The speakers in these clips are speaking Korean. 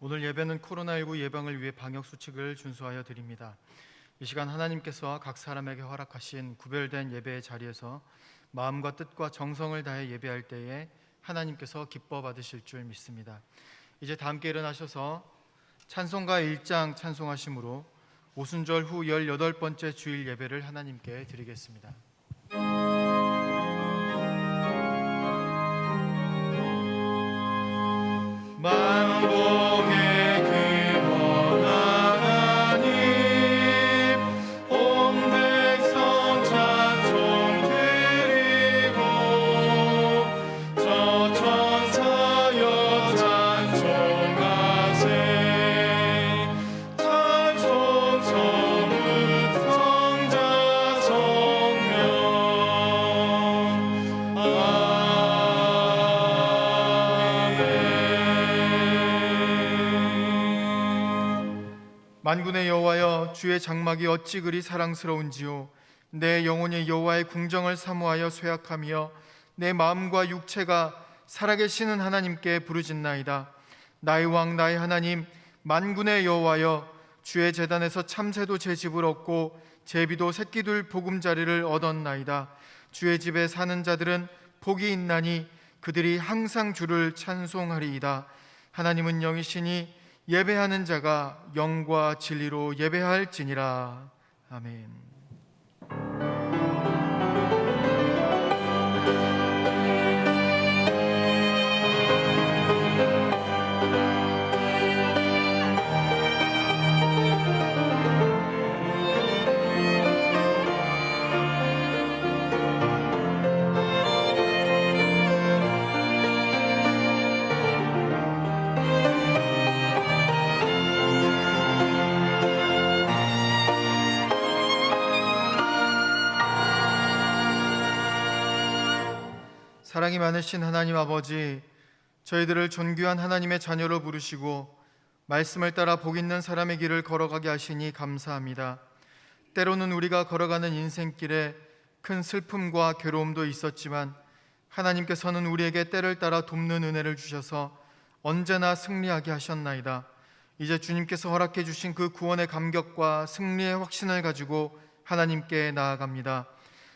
오늘 예배는 코로나19 예방을 위해 방역수칙을 준수하여 드립니다. 이 시간 하나님께서 각 사람에게 허락하신 구별된 예배의 자리에서 마음과 뜻과 정성을 다해 예배할 때에 하나님께서 기뻐 받으실 줄 믿습니다. 이제 다 함께 일어나셔서 찬송가 1장 찬송하심으로 오순절 후 18번째 주일 예배를 하나님께 드리겠습니다. 만복의 근원 하나님, 온 백성 찬송 드리고 저 천사여 찬송하세. 찬송 성은 성자 성령 만군의 여호와여, 주의 장막이 어찌 그리 사랑스러운지요. 내 영혼이 여호와의 궁정을 사모하여 쇠약하며 내 마음과 육체가 살아계시는 하나님께 부르짖나이다. 나의 왕 나의 하나님 만군의 여호와여, 주의 제단에서 참새도 제 집을 얻고 제비도 새끼들 보금자리를 얻었나이다. 주의 집에 사는 자들은 복이 있나니 그들이 항상 주를 찬송하리이다. 하나님은 영이시니 예배하는 자가 영과 진리로 예배할지니라. 아멘. 사랑이 많으신 하나님 아버지, 저희들을 존귀한 하나님의 자녀로 부르시고 말씀을 따라 복 있는 사람의 길을 걸어가게 하시니 감사합니다. 때로는 우리가 걸어가는 인생길에 큰 슬픔과 괴로움도 있었지만 하나님께서는 우리에게 때를 따라 돕는 은혜를 주셔서 언제나 승리하게 하셨나이다. 이제 주님께서 허락해 주신 그 구원의 감격과 승리의 확신을 가지고 하나님께 나아갑니다.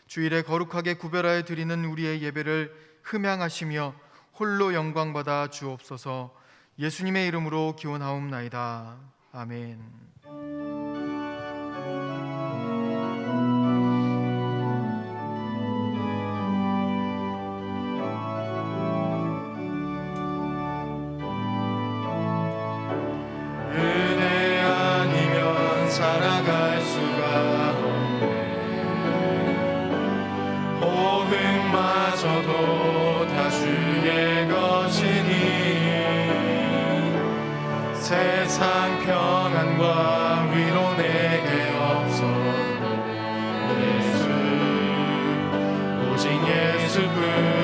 주일에 거룩하게 구별하여 드리는 우리의 예배를 흠양하시며 홀로 영광받아 주옵소서. 예수님의 이름으로 기원하옵나이다. 아멘. 은혜 아니면 살아갈 수가 없네. 호흡마저도 다 주의 것이니 세상 평안과 위로 내게 없어도 예수, 오직 예수뿐이네.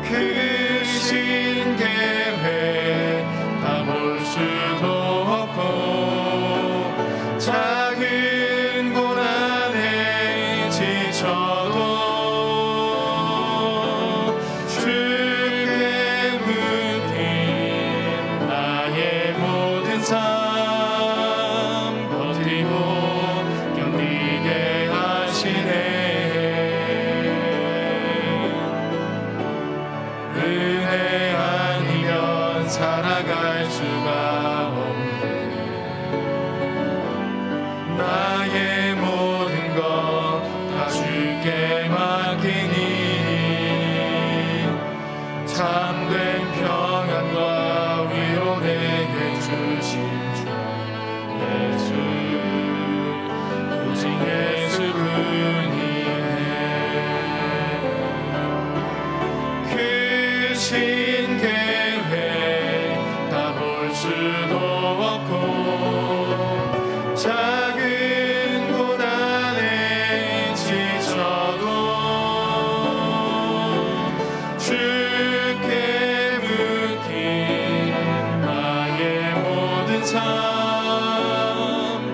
그 신계회 다 볼 수도 없고 작은 고난에 지쳐도 주께 묶인 나의 모든 삶 버티고 견디게 하시네. 은혜 아니면 살아갈 수가 없네. 나의 모든 것 다 주께 맡기니 참된 평안과 위로 내게 주신 주 예수, 오직 예수뿐이네. 그 신계회 다 볼 수도 없고 작은 고난에 지쳐도 주께 묶인 나의 모든 삶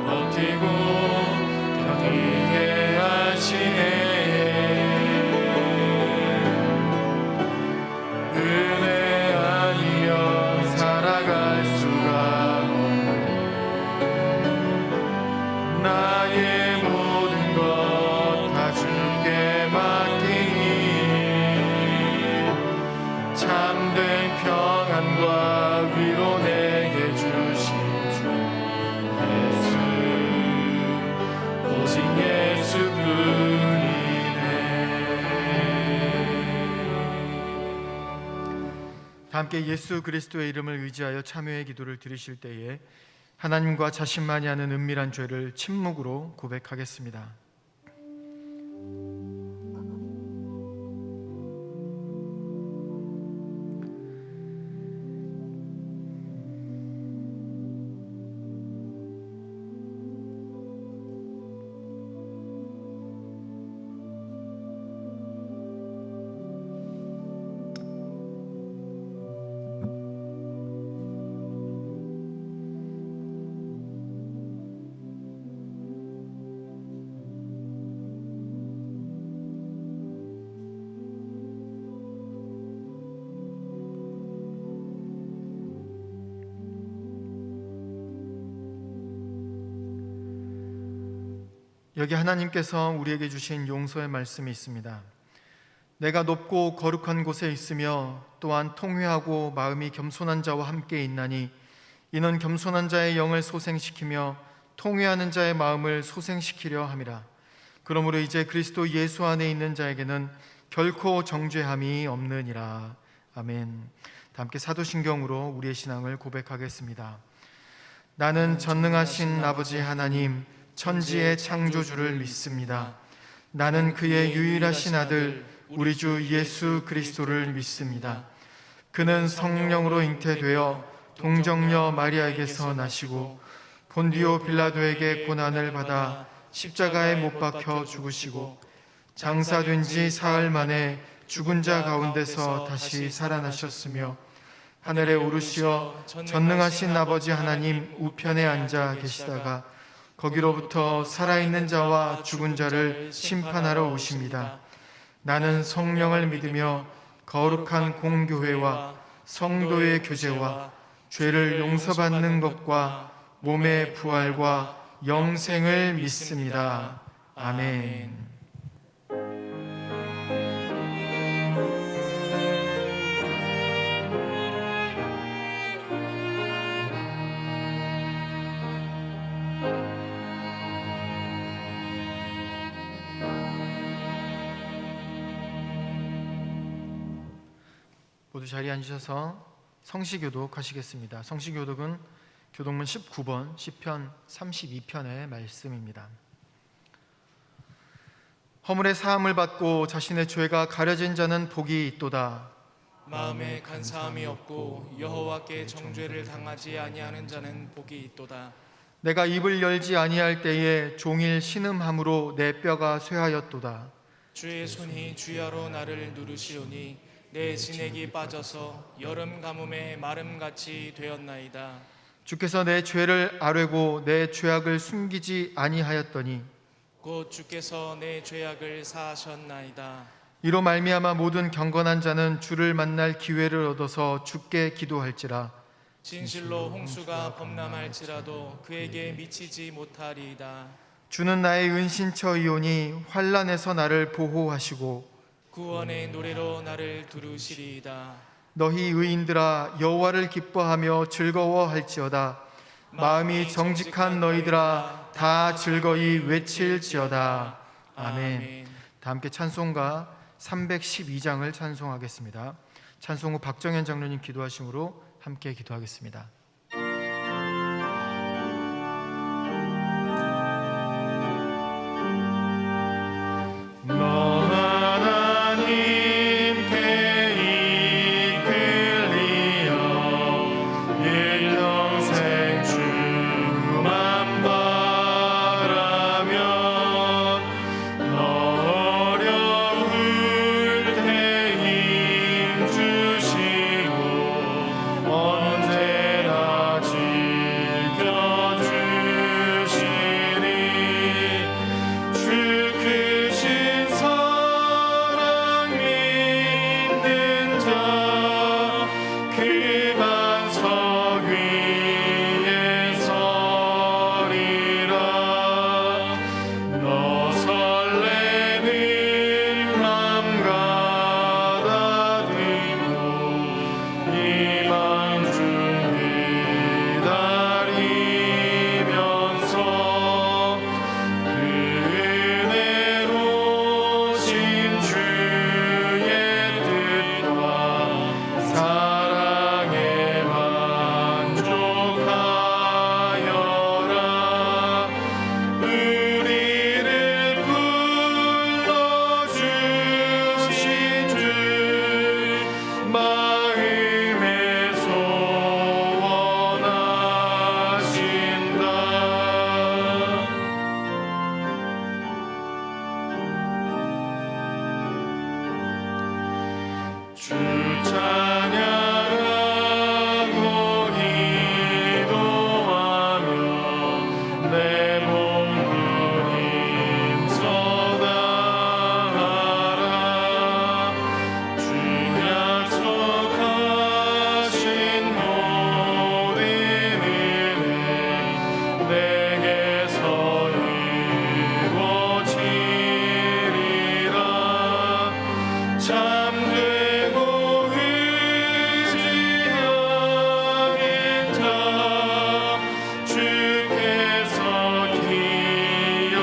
버티고 견디게 하시네. 은혜 다 함께 예수 그리스도의 이름을 의지하여 참여의 기도를 드리실 때에 하나님과 자신만이 아는 은밀한 죄를 침묵으로 고백하겠습니다. 여기 하나님께서 우리에게 주신 용서의 말씀이 있습니다. 내가 높고 거룩한 곳에 있으며 또한 통회하고 마음이 겸손한 자와 함께 있나니 이는 겸손한 자의 영을 소생시키며 통회하는 자의 마음을 소생시키려 함이라. 그러므로 이제 그리스도 예수 안에 있는 자에게는 결코 정죄함이 없느니라. 아멘. 다 함께 사도신경으로 우리의 신앙을 고백하겠습니다. 나는 전능하신 아버지 하나님 천지의 창조주를 믿습니다. 나는 그의 유일하신 아들 우리 주 예수 그리스도를 믿습니다. 그는 성령으로 잉태되어 동정녀 마리아에게서 나시고 본디오 빌라도에게 고난을 받아 십자가에 못 박혀 죽으시고 장사된 지 사흘 만에 죽은 자 가운데서 다시 살아나셨으며 하늘에 오르시어 전능하신 아버지 하나님 우편에 앉아 계시다가 거기로부터 살아있는 자와 죽은 자를 심판하러 오십니다. 나는 성령을 믿으며 거룩한 공교회와 성도의 교제와 죄를 용서받는 것과 몸의 부활과 영생을 믿습니다. 아멘. 모두 자리에 앉으셔서 성시교독 하시겠습니다. 성시교독은 교독문 19번 시편 32편의 말씀입니다. 허물의 사함을 받고 자신의 죄가 가려진 자는 복이 있도다. 마음에 간사함이 없고 여호와께 정죄를 당하지 아니하는 자는 복이 있도다. 내가 입을 열지 아니할 때에 종일 신음함으로 내 뼈가 쇠하였도다. 주의 손이 주야로 나를 누르시오니 내 진액이 빠져서 여름 가뭄에 마름같이 되었나이다. 주께서 내 죄를 아뢰고 내 죄악을 숨기지 아니하였더니 곧 주께서 내 죄악을 사하셨나이다. 이로 말미암아 모든 경건한 자는 주를 만날 기회를 얻어서 주께 기도할지라. 진실로 홍수가 범람할지라도 그에게 미치지 못하리이다. 주는 나의 은신처이오니 환난에서 나를 보호하시고 구원의 노래로 나를 두르시리이다. 너희 의인들아 여호와를 기뻐하며 즐거워할지어다. 마음이 정직한 너희들아 다 즐거이 외칠지어다. 아멘. 다 함께 찬송가 312장을 찬송하겠습니다. 찬송 후 박정현 장로님 기도하심으로 함께 기도하겠습니다. 언제나 참되고 의지하는 자 주께서 기억하시리.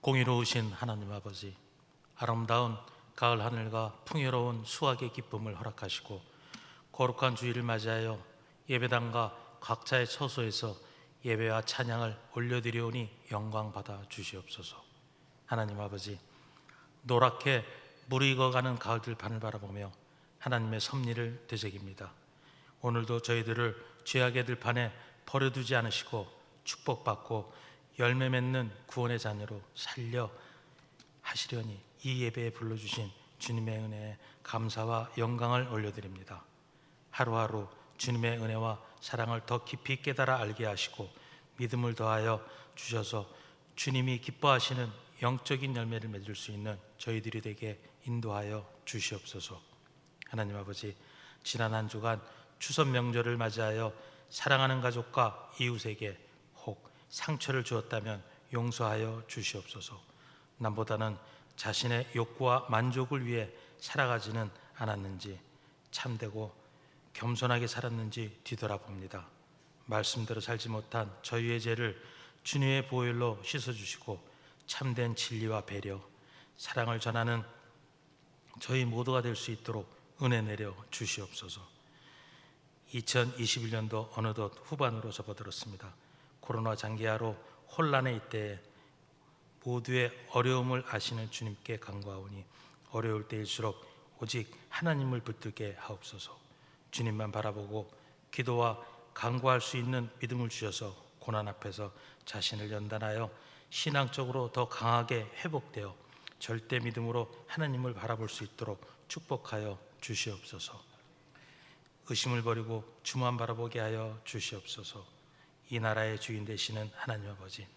공의로우신 하나님 아버지, 아름다운 가을 하늘과 풍요로운 수확의 기쁨을 허락하시고 거룩한 주일을 맞이하여 예배당과 각자의 처소에서 예배와 찬양을 올려드리오니 영광 받아 주시옵소서. 하나님 아버지, 노랗게 무르익어가는 가을 들판을 바라보며 하나님의 섭리를 되새깁니다. 오늘도 저희들을 죄악의 들판에 버려두지 않으시고 축복받고 열매 맺는 구원의 자녀로 살려 하시려니 이 예배에 불러주신 주님의 은혜에 감사와 영광을 올려드립니다. 하루하루 주님의 은혜와 사랑을 더 깊이 깨달아 알게 하시고 믿음을 더하여 주셔서 주님이 기뻐하시는 영적인 열매를 맺을 수 있는 저희들이 되게 인도하여 주시옵소서. 하나님 아버지, 지난 한 주간 추석 명절을 맞이하여 사랑하는 가족과 이웃에게 혹 상처를 주었다면 용서하여 주시옵소서. 남보다는 자신의 욕구와 만족을 위해 살아가지는 않았는지, 참되고 겸손하게 살았는지 뒤돌아봅니다. 말씀대로 살지 못한 저희의 죄를 주님의 보혈로 씻어주시고 참된 진리와 배려, 사랑을 전하는 저희 모두가 될 수 있도록 은혜 내려 주시옵소서. 2021년도 어느덧 후반으로 접어들었습니다. 코로나 장기화로 혼란의 이때에 모두의 어려움을 아시는 주님께 간구하오니 어려울 때일수록 오직 하나님을 붙들게 하옵소서. 주님만 바라보고 기도와 간구할 수 있는 믿음을 주셔서 고난 앞에서 자신을 연단하여 신앙적으로 더 강하게 회복되어 절대 믿음으로 하나님을 바라볼 수 있도록 축복하여 주시옵소서. 의심을 버리고 주만 바라보게 하여 주시옵소서. 이 나라의 주인 되시는 하나님 아버지,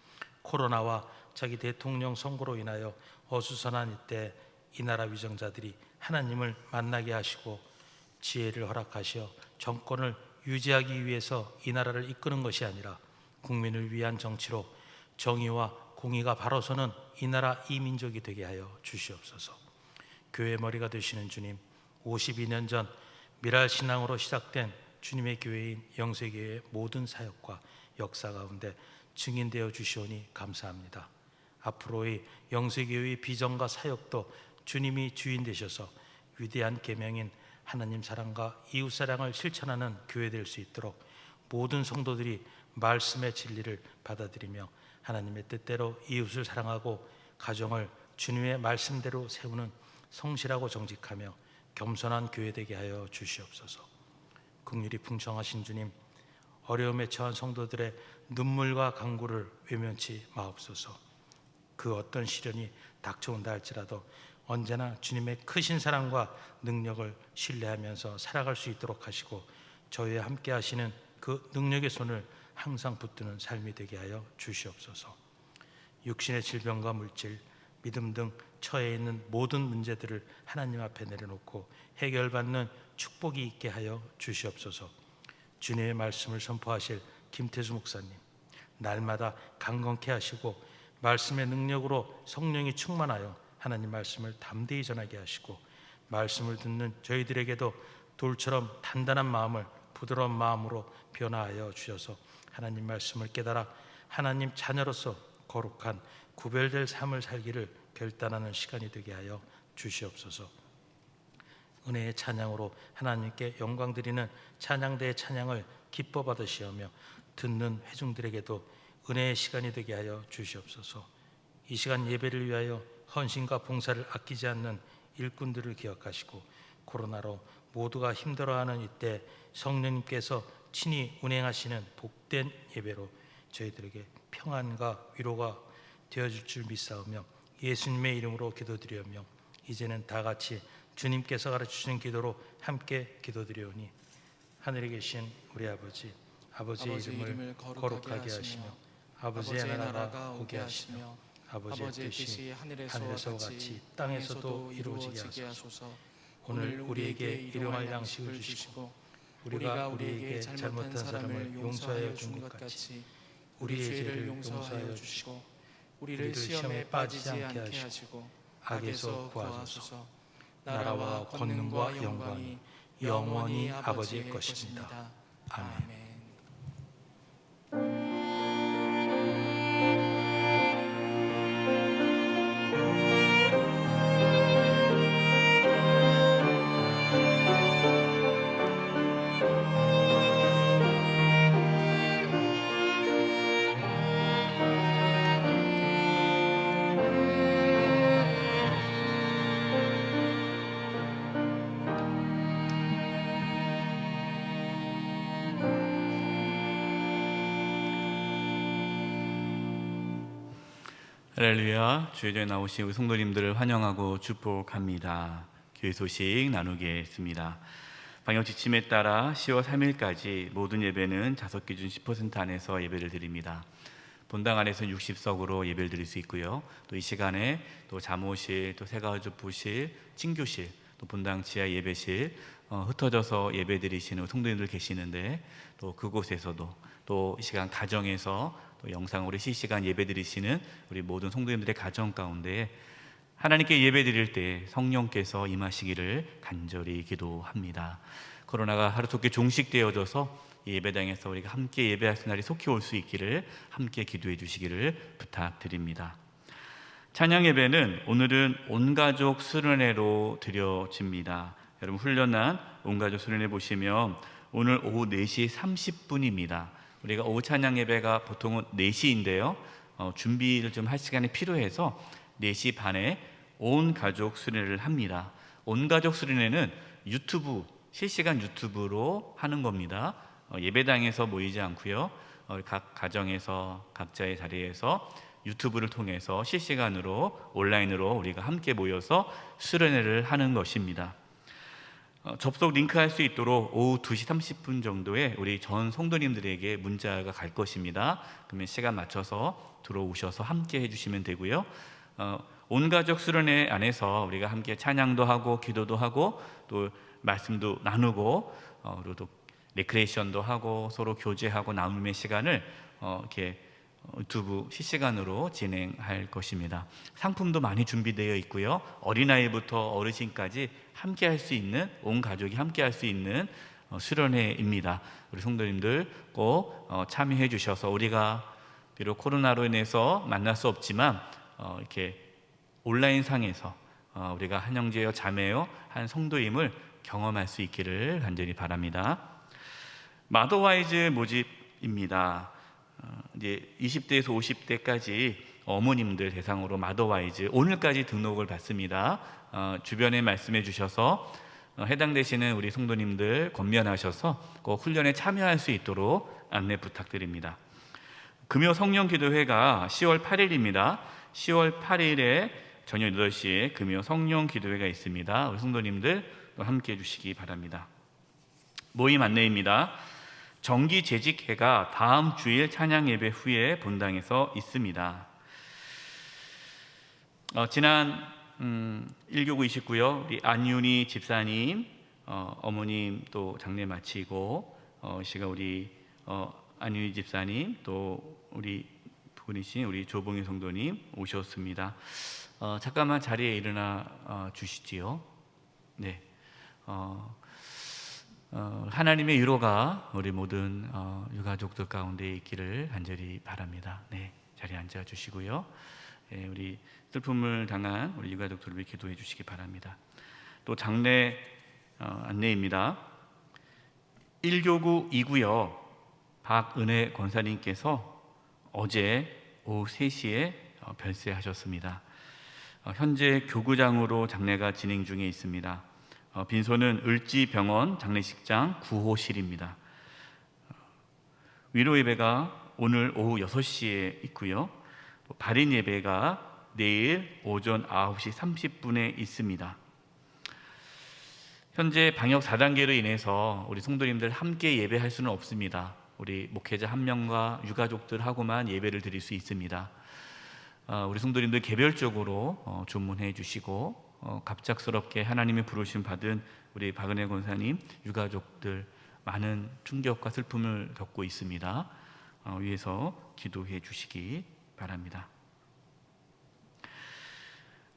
코로나와 자기 대통령 선거로 인하여 어수선한 이때 이 나라 위정자들이 하나님을 만나게 하시고 지혜를 허락하시어 정권을 유지하기 위해서 이 나라를 이끄는 것이 아니라 국민을 위한 정치로 정의와 공의가 바로 서는 이 나라 이 민족이 되게 하여 주시옵소서. 교회 머리가 되시는 주님, 52년 전 미랄 신앙으로 시작된 주님의 교회인 영세교회의 모든 사역과 역사 가운데 증인되어 주시오니 감사합니다. 앞으로의 영세교회의 비전과 사역도 주님이 주인 되셔서 위대한 계명인 하나님 사랑과 이웃 사랑을 실천하는 교회 될 수 있도록 모든 성도들이 말씀의 진리를 받아들이며 하나님의 뜻대로 이웃을 사랑하고 가정을 주님의 말씀대로 세우는 성실하고 정직하며 겸손한 교회 되게 하여 주시옵소서. 긍휼이 풍성하신 주님, 어려움에 처한 성도들의 눈물과 간구를 외면치 마옵소서. 그 어떤 시련이 닥쳐온다 할지라도 언제나 주님의 크신 사랑과 능력을 신뢰하면서 살아갈 수 있도록 하시고 저희와 함께 하시는 그 능력의 손을 항상 붙드는 삶이 되게 하여 주시옵소서. 육신의 질병과 물질, 믿음 등 처해 있는 모든 문제들을 하나님 앞에 내려놓고 해결받는 축복이 있게 하여 주시옵소서. 주님의 말씀을 선포하실 김태수 목사님, 날마다 강건케 하시고 말씀의 능력으로 성령이 충만하여 하나님 말씀을 담대히 전하게 하시고 말씀을 듣는 저희들에게도 돌처럼 단단한 마음을 부드러운 마음으로 변화하여 주셔서 하나님 말씀을 깨달아 하나님 자녀로서 거룩한 구별될 삶을 살기를 결단하는 시간이 되게 하여 주시옵소서. 은혜의 찬양으로 하나님께 영광 드리는 찬양대의 찬양을 기뻐 받으시오며 듣는 회중들에게도 은혜의 시간이 되게 하여 주시옵소서. 이 시간 예배를 위하여 헌신과 봉사를 아끼지 않는 일꾼들을 기억하시고 코로나로 모두가 힘들어하는 이때 성령님께서 친히 운행하시는 복된 예배로 저희들에게 평안과 위로가 되어줄 줄 믿사오며 예수님의 이름으로 기도드리오며 이제는 다 같이 주님께서 가르치시는 기도로 함께 기도드리오니 하늘에 계신 우리 아버지, 아버지의 이름을 거룩하게 하시며 아버지의 나라가 오게 하시며 아버지의 뜻이 하늘에서와 같이 땅에서도 이루어지게 하소서. 오늘 우리에게 일용할 양식을 주시고 우리가 우리에게 잘못한 사람을 용서하여 준 것 같이 우리의 죄를 용서하여 주시고 우리를 시험에 빠지지 않게 하시고 악에서 구하소서. 나라와 권능과 영광이 영원히 아버지의 것입니다. 아멘. 할렐루야. 주의전에 나오신 우리 성도님들을 환영하고 축복합니다. 교회 소식 나누겠습니다. 방역 지침에 따라 10월 3일까지 모든 예배는 좌석 기준 10% 안에서 예배를 드립니다. 본당 안에서는 60석으로 예배를 드릴 수 있고요. 또 이 시간에 또 잠옷실, 또 새가족부실, 친교실, 또 본당 지하 예배실 흩어져서 예배 드리시는 성도님들 계시는데 또 그곳에서도 또 이 시간 가정에서 또 영상으로 실시간 예배 드리시는 우리 모든 성도님들의 가정 가운데 하나님께 예배 드릴 때 성령께서 임하시기를 간절히 기도합니다. 코로나가 하루속히 종식되어져서 예배당에서 우리가 함께 예배할 수 날이 속히 올 수 있기를 함께 기도해 주시기를 부탁드립니다. 찬양 예배는 오늘은 온가족 수련회로 드려집니다. 여러분 훈련한 온가족 수련회 보시면 오늘 오후 4시 30분입니다. 우리가 오후 찬양 예배가 보통은 4시인데요. 준비를 좀 할 시간이 필요해서 4시 반에 온 가족 수련회를 합니다. 온 가족 수련회는 유튜브, 실시간 유튜브로 하는 겁니다. 예배당에서 모이지 않고요. 각 가정에서 각자의 자리에서 유튜브를 통해서 실시간으로 온라인으로 우리가 함께 모여서 수련회를 하는 것입니다. 접속 링크할 수 있도록 오후 2시 30분 정도에 우리 전 성도님들에게 문자가 갈 것입니다. 그러면 시간 맞춰서 들어오셔서 함께 해주시면 되고요. 온가족 수련회 안에서 우리가 함께 찬양도 하고 기도도 하고 또 말씀도 나누고 그리고 또 레크레이션도 하고 서로 교제하고 나눔의 시간을 이렇게 유튜브 실시간으로 진행할 것입니다. 상품도 많이 준비되어 있고요. 어린아이부터 어르신까지 함께 할 수 있는, 온 가족이 함께 할 수 있는 수련회입니다. 우리 성도님들 꼭 참여해 주셔서 우리가 비록 코로나로 인해서 만날 수 없지만 이렇게 온라인 상에서 우리가 한 형제여 자매여 한 성도임을 경험할 수 있기를 간절히 바랍니다. 마더와이즈 모집입니다. 이제 20대에서 50대까지 어머님들 대상으로 마더와이즈 오늘까지 등록을 받습니다. 주변에 말씀해 주셔서 해당되시는 우리 성도님들 권면하셔서 꼭 훈련에 참여할 수 있도록 안내 부탁드립니다. 금요 성령기도회가 10월 8일입니다. 10월 8일에 저녁 8시에 금요 성령기도회가 있습니다. 우리 성도님들 함께 해주시기 바랍니다. 모임 안내입니다. 정기 재직회가 다음 주일 찬양 예배 후에 본당에서 있습니다. 지난 1교구 29요 우리 안윤희 집사님 어머님 또 장례 마치고 시가 우리 안윤희 집사님 또 우리 분이신 우리 조봉희 성도님 오셨습니다. 잠깐만 자리에 일어나 주시지요. 네. 하나님의 위로가 우리 모든 유가족들 가운데 있기를 간절히 바랍니다. 네, 자리에 앉아 주시고요. 네, 우리 슬픔을 당한 우리 유가족들을 위해 기도해 주시기 바랍니다. 또 장례 안내입니다. 1교구 2구역 박은혜 권사님께서 어제 오후 3시에 별세하셨습니다. 현재 교구장으로 장례가 진행 중에 있습니다. 빈소는 을지병원 장례식장 9호실입니다. 위로 예배가 오늘 오후 6시에 있고요. 발인 예배가 내일 오전 9시 30분에 있습니다. 현재 방역 4단계로 인해서 우리 성도님들 함께 예배할 수는 없습니다. 우리 목회자 한 명과 유가족들하고만 예배를 드릴 수 있습니다. 우리 성도님들 개별적으로 조문해 주시고 갑작스럽게 하나님의 부르심 받은 우리 박은혜 권사님 유가족들 많은 충격과 슬픔을 겪고 있습니다. 위해서 기도해 주시기 바랍니다.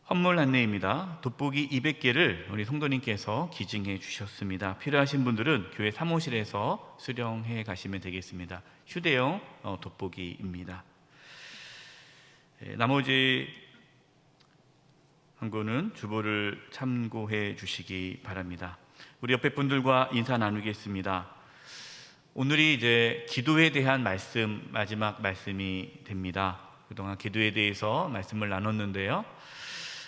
헌물 안내입니다. 돋보기 200개를 우리 성도님께서 기증해 주셨습니다. 필요하신 분들은 교회 사무실에서 수령해 가시면 되겠습니다. 휴대용 돋보기입니다. 나머지 한 거는 주보를 참고해 주시기 바랍니다. 우리 옆에 분들과 인사 나누겠습니다. 오늘이 이제 기도에 대한 말씀, 마지막 말씀이 됩니다. 그동안 기도에 대해서 말씀을 나눴는데요.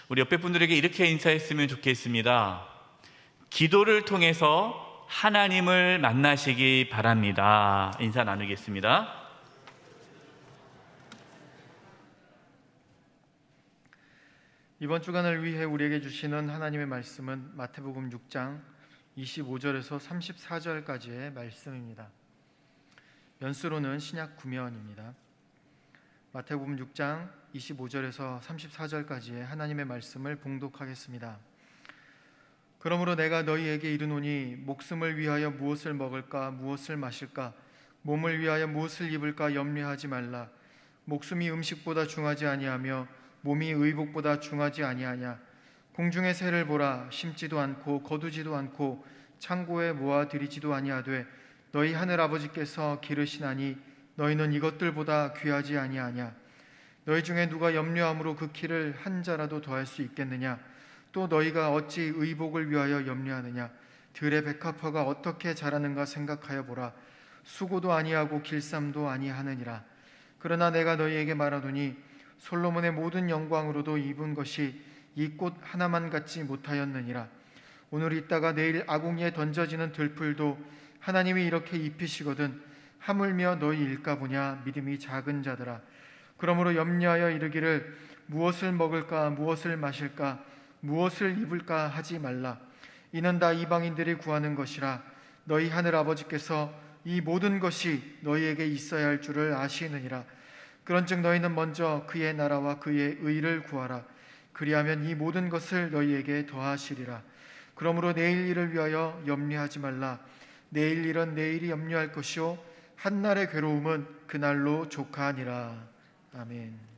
우리 옆에 분들에게 이렇게 인사했으면 좋겠습니다. 기도를 통해서 하나님을 만나시기 바랍니다. 인사 나누겠습니다. 이번 주간을 위해 우리에게 주시는 하나님의 말씀은 마태복음 6장 25절에서 34절까지의 말씀입니다. 연수로는 신약 구면입니다. 마태복음 6장 25절에서 34절까지의 하나님의 말씀을 봉독하겠습니다. 그러므로 내가 너희에게 이르노니 목숨을 위하여 무엇을 먹을까 무엇을 마실까 몸을 위하여 무엇을 입을까 염려하지 말라. 목숨이 음식보다 중하지 아니하며 몸이 의복보다 중하지 아니하냐. 공중의 새를 보라. 심지도 않고 거두지도 않고 창고에 모아들이지도 아니하되 너희 하늘 아버지께서 기르시나니 너희는 이것들보다 귀하지 아니하냐. 너희 중에 누가 염려함으로 그 키를 한 자라도 더할 수 있겠느냐. 또 너희가 어찌 의복을 위하여 염려하느냐. 들의 백합화가 어떻게 자라는가 생각하여 보라. 수고도 아니하고 길쌈도 아니하느니라. 그러나 내가 너희에게 말하노니 솔로몬의 모든 영광으로도 입은 것이 이 꽃 하나만 같지 못하였느니라. 오늘 있다가 내일 아궁이에 던져지는 들풀도 하나님이 이렇게 입히시거든 하물며 너희 일까 보냐. 믿음이 작은 자들아. 그러므로 염려하여 이르기를 무엇을 먹을까 무엇을 마실까 무엇을 입을까 하지 말라. 이는 다 이방인들이 구하는 것이라. 너희 하늘 아버지께서 이 모든 것이 너희에게 있어야 할 줄을 아시느니라. 그런즉 너희는 먼저 그의 나라와 그의 의를 구하라. 그리하면 이 모든 것을 너희에게 더하시리라. 그러므로 내일 일을 위하여 염려하지 말라. 내일 일은 내일이 염려할 것이요 한날의 괴로움은 그날로 족하니라. 아멘.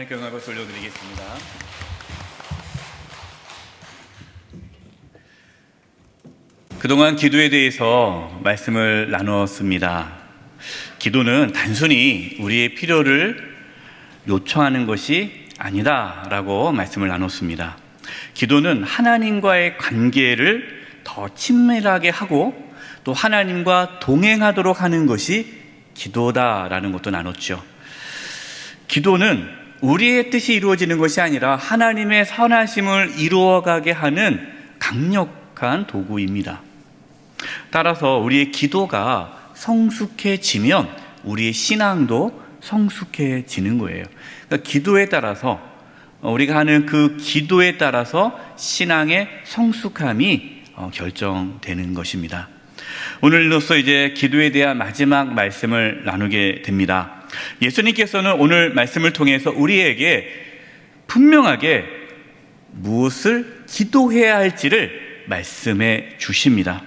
하나님께 영광을 돌려드리겠습니다. 그동안 기도에 대해서 말씀을 나누었습니다. 기도는 단순히 우리의 필요를 요청하는 것이 아니다라고 말씀을 나눴습니다. 기도는 하나님과의 관계를 더 친밀하게 하고 또 하나님과 동행하도록 하는 것이 기도다라는 것도 나눴죠. 기도는 우리의 뜻이 이루어지는 것이 아니라 하나님의 선하심을 이루어가게 하는 강력한 도구입니다. 따라서 우리의 기도가 성숙해지면 우리의 신앙도 성숙해지는 거예요. 그러니까 기도에 따라서 우리가 하는 그 기도에 따라서 신앙의 성숙함이 결정되는 것입니다. 오늘로써 이제 기도에 대한 마지막 말씀을 나누게 됩니다. 예수님께서는 오늘 말씀을 통해서 우리에게 분명하게 무엇을 기도해야 할지를 말씀해 주십니다.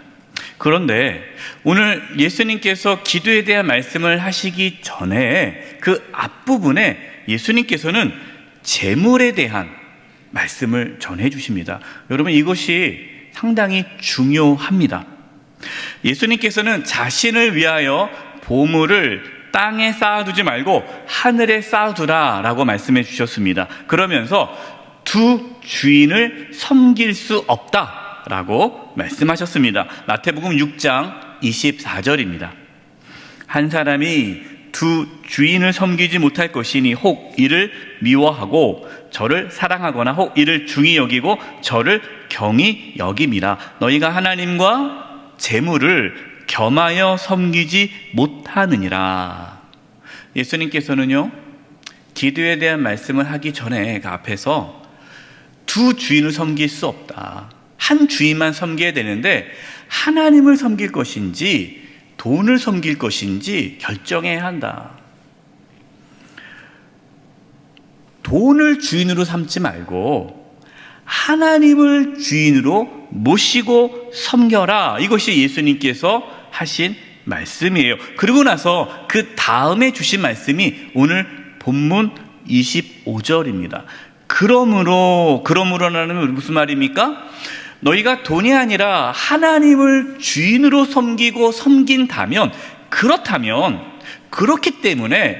그런데 오늘 예수님께서 기도에 대한 말씀을 하시기 전에 그 앞부분에 예수님께서는 재물에 대한 말씀을 전해 주십니다. 여러분, 이것이 상당히 중요합니다. 예수님께서는 자신을 위하여 보물을 땅에 쌓아두지 말고 하늘에 쌓아두라 라고 말씀해 주셨습니다. 그러면서 두 주인을 섬길 수 없다 라고 말씀하셨습니다. 마태복음 6장 24절입니다. 한 사람이 두 주인을 섬기지 못할 것이니 혹 이를 미워하고 저를 사랑하거나 혹 이를 중히 여기고 저를 경히 여김이라. 너희가 하나님과 재물을 겸하여 섬기지 못하느니라. 예수님께서는요, 기도에 대한 말씀을 하기 전에 그 앞에서 두 주인을 섬길 수 없다, 한 주인만 섬겨야 되는데 하나님을 섬길 것인지 돈을 섬길 것인지 결정해야 한다. 돈을 주인으로 삼지 말고 하나님을 주인으로 모시고 섬겨라. 이것이 예수님께서 하신 말씀이에요. 그리고 나서 그 다음에 주신 말씀이 오늘 본문 25절입니다. 그러므로라는 무슨 말입니까? 너희가 돈이 아니라 하나님을 주인으로 섬기고 섬긴다면, 그렇기 때문에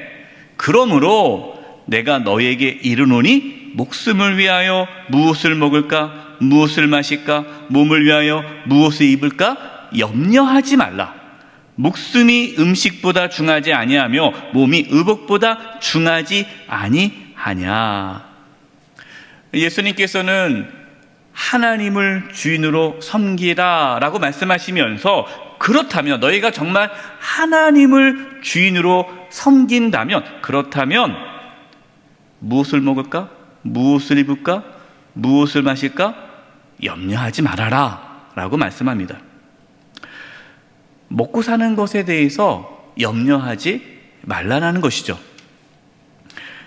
그러므로 내가 너희에게 이르노니 목숨을 위하여 무엇을 먹을까, 무엇을 마실까, 몸을 위하여 무엇을 입을까 염려하지 말라. 목숨이 음식보다 중하지 아니하며 몸이 의복보다 중하지 아니하냐. 예수님께서는 하나님을 주인으로 섬기라 라고 말씀하시면서, 그렇다면 너희가 정말 하나님을 주인으로 섬긴다면, 그렇다면 무엇을 먹을까? 무엇을 입을까? 무엇을 마실까? 염려하지 말아라 라고 말씀합니다. 먹고 사는 것에 대해서 염려하지 말라는 것이죠.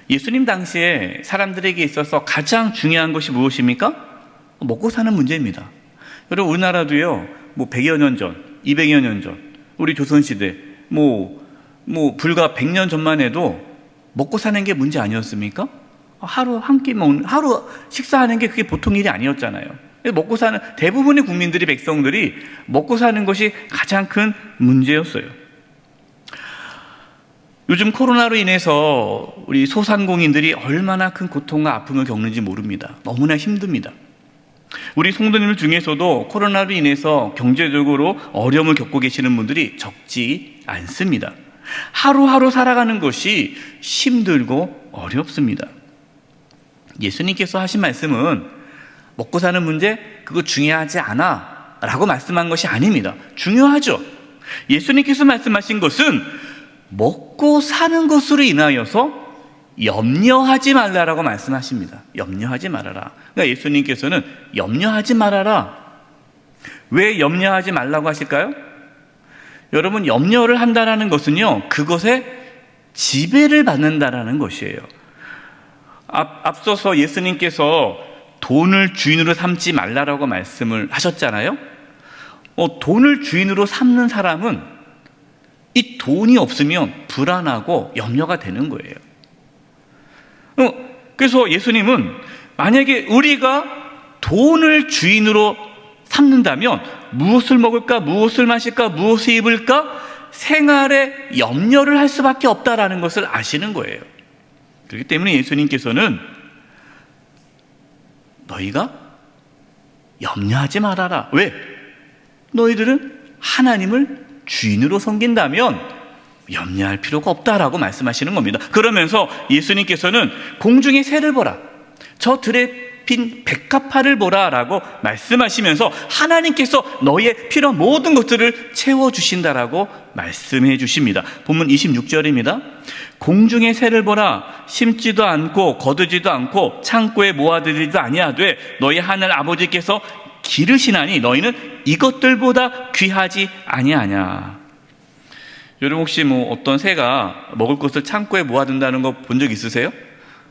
예수님 당시에 사람들에게 있어서 가장 중요한 것이 무엇입니까? 먹고 사는 문제입니다. 여러분, 우리나라도요, 100여 년 전, 200여 년 전, 우리 조선시대, 불과 100년 전만 해도 먹고 사는 게 문제 아니었습니까? 하루 한 끼 하루 식사하는 게 그게 보통 일이 아니었잖아요. 먹고 사는 대부분의 국민들이, 백성들이 먹고 사는 것이 가장 큰 문제였어요. 요즘 코로나로 인해서 우리 소상공인들이 얼마나 큰 고통과 아픔을 겪는지 모릅니다. 너무나 힘듭니다. 우리 성도님들 중에서도 코로나로 인해서 경제적으로 어려움을 겪고 계시는 분들이 적지 않습니다. 하루하루 살아가는 것이 힘들고 어렵습니다. 예수님께서 하신 말씀은 먹고 사는 문제 그거 중요하지 않아 라고 말씀한 것이 아닙니다. 중요하죠. 예수님께서 말씀하신 것은 먹고 사는 것으로 인하여서 염려하지 말라라고 말씀하십니다. 염려하지 말아라. 그러니까 예수님께서는 염려하지 말아라. 왜 염려하지 말라고 하실까요? 여러분, 염려를 한다는 것은요, 그것에 지배를 받는다라는 것이에요. 앞서서 예수님께서 돈을 주인으로 삼지 말라라고 말씀을 하셨잖아요. 돈을 주인으로 삼는 사람은 이 돈이 없으면 불안하고 염려가 되는 거예요. 그래서 예수님은 만약에 우리가 돈을 주인으로 삼는다면 무엇을 먹을까, 무엇을 마실까, 무엇을 입을까 생활에 염려를 할 수밖에 없다라는 것을 아시는 거예요. 그렇기 때문에 예수님께서는 너희가 염려하지 말아라. 왜? 너희들은 하나님을 주인으로 섬긴다면 염려할 필요가 없다라고 말씀하시는 겁니다. 그러면서 예수님께서는 공중의 새를 보라, 저 들에 핀 백합화를 보라 라고 말씀하시면서 하나님께서 너희의 필요한 모든 것들을 채워주신다라고 말씀해 주십니다. 본문 26절입니다. 공중의 새를 보라, 심지도 않고 거두지도 않고 창고에 모아두지도 아니하되 너희 하늘 아버지께서 기르시나니 너희는 이것들보다 귀하지 아니하냐. 여러분 혹시 어떤 새가 먹을 것을 창고에 모아둔다는 거 본 적 있으세요?